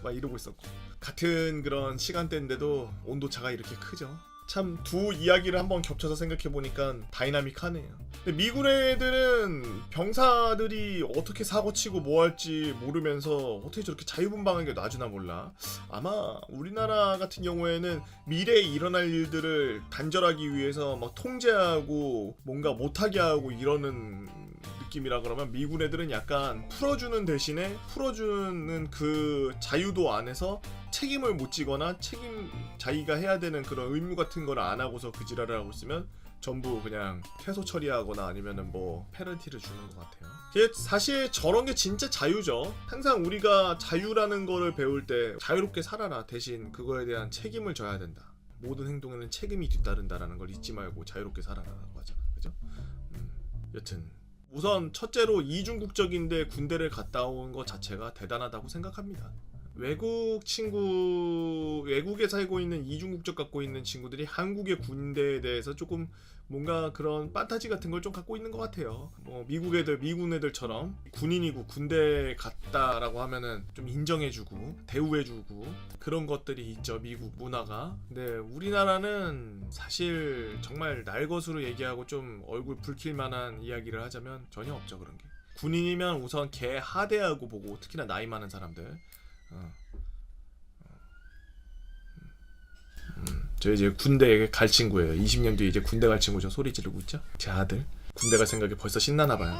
막 이러고 있었고 같은 그런 시간대인데도 온도차가 이렇게 크죠. 참 두 이야기를 한번 겹쳐서 생각해보니까 다이나믹하네요. 근데 미군 애들은 병사들이 어떻게 사고치고 뭐할지 모르면서 어떻게 저렇게 자유분방한 게 놔주나 몰라. 아마 우리나라 같은 경우에는 미래에 일어날 일들을 단절하기 위해서 막 통제하고 뭔가 못하게 하고 이러는 느낌이라 그러면 미군 애들은 약간 풀어주는 대신에 풀어주는 그 자유도 안에서 책임을 못 지거나 자기가 해야 되는 그런 의무 같은 걸 안 하고서 그 지랄을 하고 있으면 전부 그냥 퇴소 처리하거나 아니면은 뭐 페널티를 주는 것 같아요. 사실 저런 게 진짜 자유죠. 항상 우리가 자유라는 거를 배울 때 자유롭게 살아라 대신 그거에 대한 책임을 져야 된다. 모든 행동에는 책임이 뒤따른다라는 걸 잊지 말고 자유롭게 살아라라고 하잖아. 그죠? 여튼 우선 첫째로 이중국적인데 군대를 갔다 온 것 자체가 대단하다고 생각합니다. 외국에 살고 있는 이중 국적 갖고 있는 친구들이 한국의 군대에 대해서 조금 뭔가 그런 판타지 같은 걸 좀 갖고 있는 것 같아요. 뭐 미국 애들처럼 군인이고 군대 갔다라고 하면은 좀 인정해주고 대우해주고 그런 것들이 있죠, 미국 문화가. 근데 우리나라는 사실 정말 날것으로 얘기하고 좀 얼굴 붉힐 만한 이야기를 하자면 전혀 없죠, 그런 게. 군인이면 우선 개 하대하고 보고, 특히나 나이 많은 사람들. 저 이제 군대 갈 친구예요. 20년 뒤에 이제 군대 갈 친구 저 소리 지르고 있죠. 제 아들 군대 갈 생각에 벌써 신나나 봐요.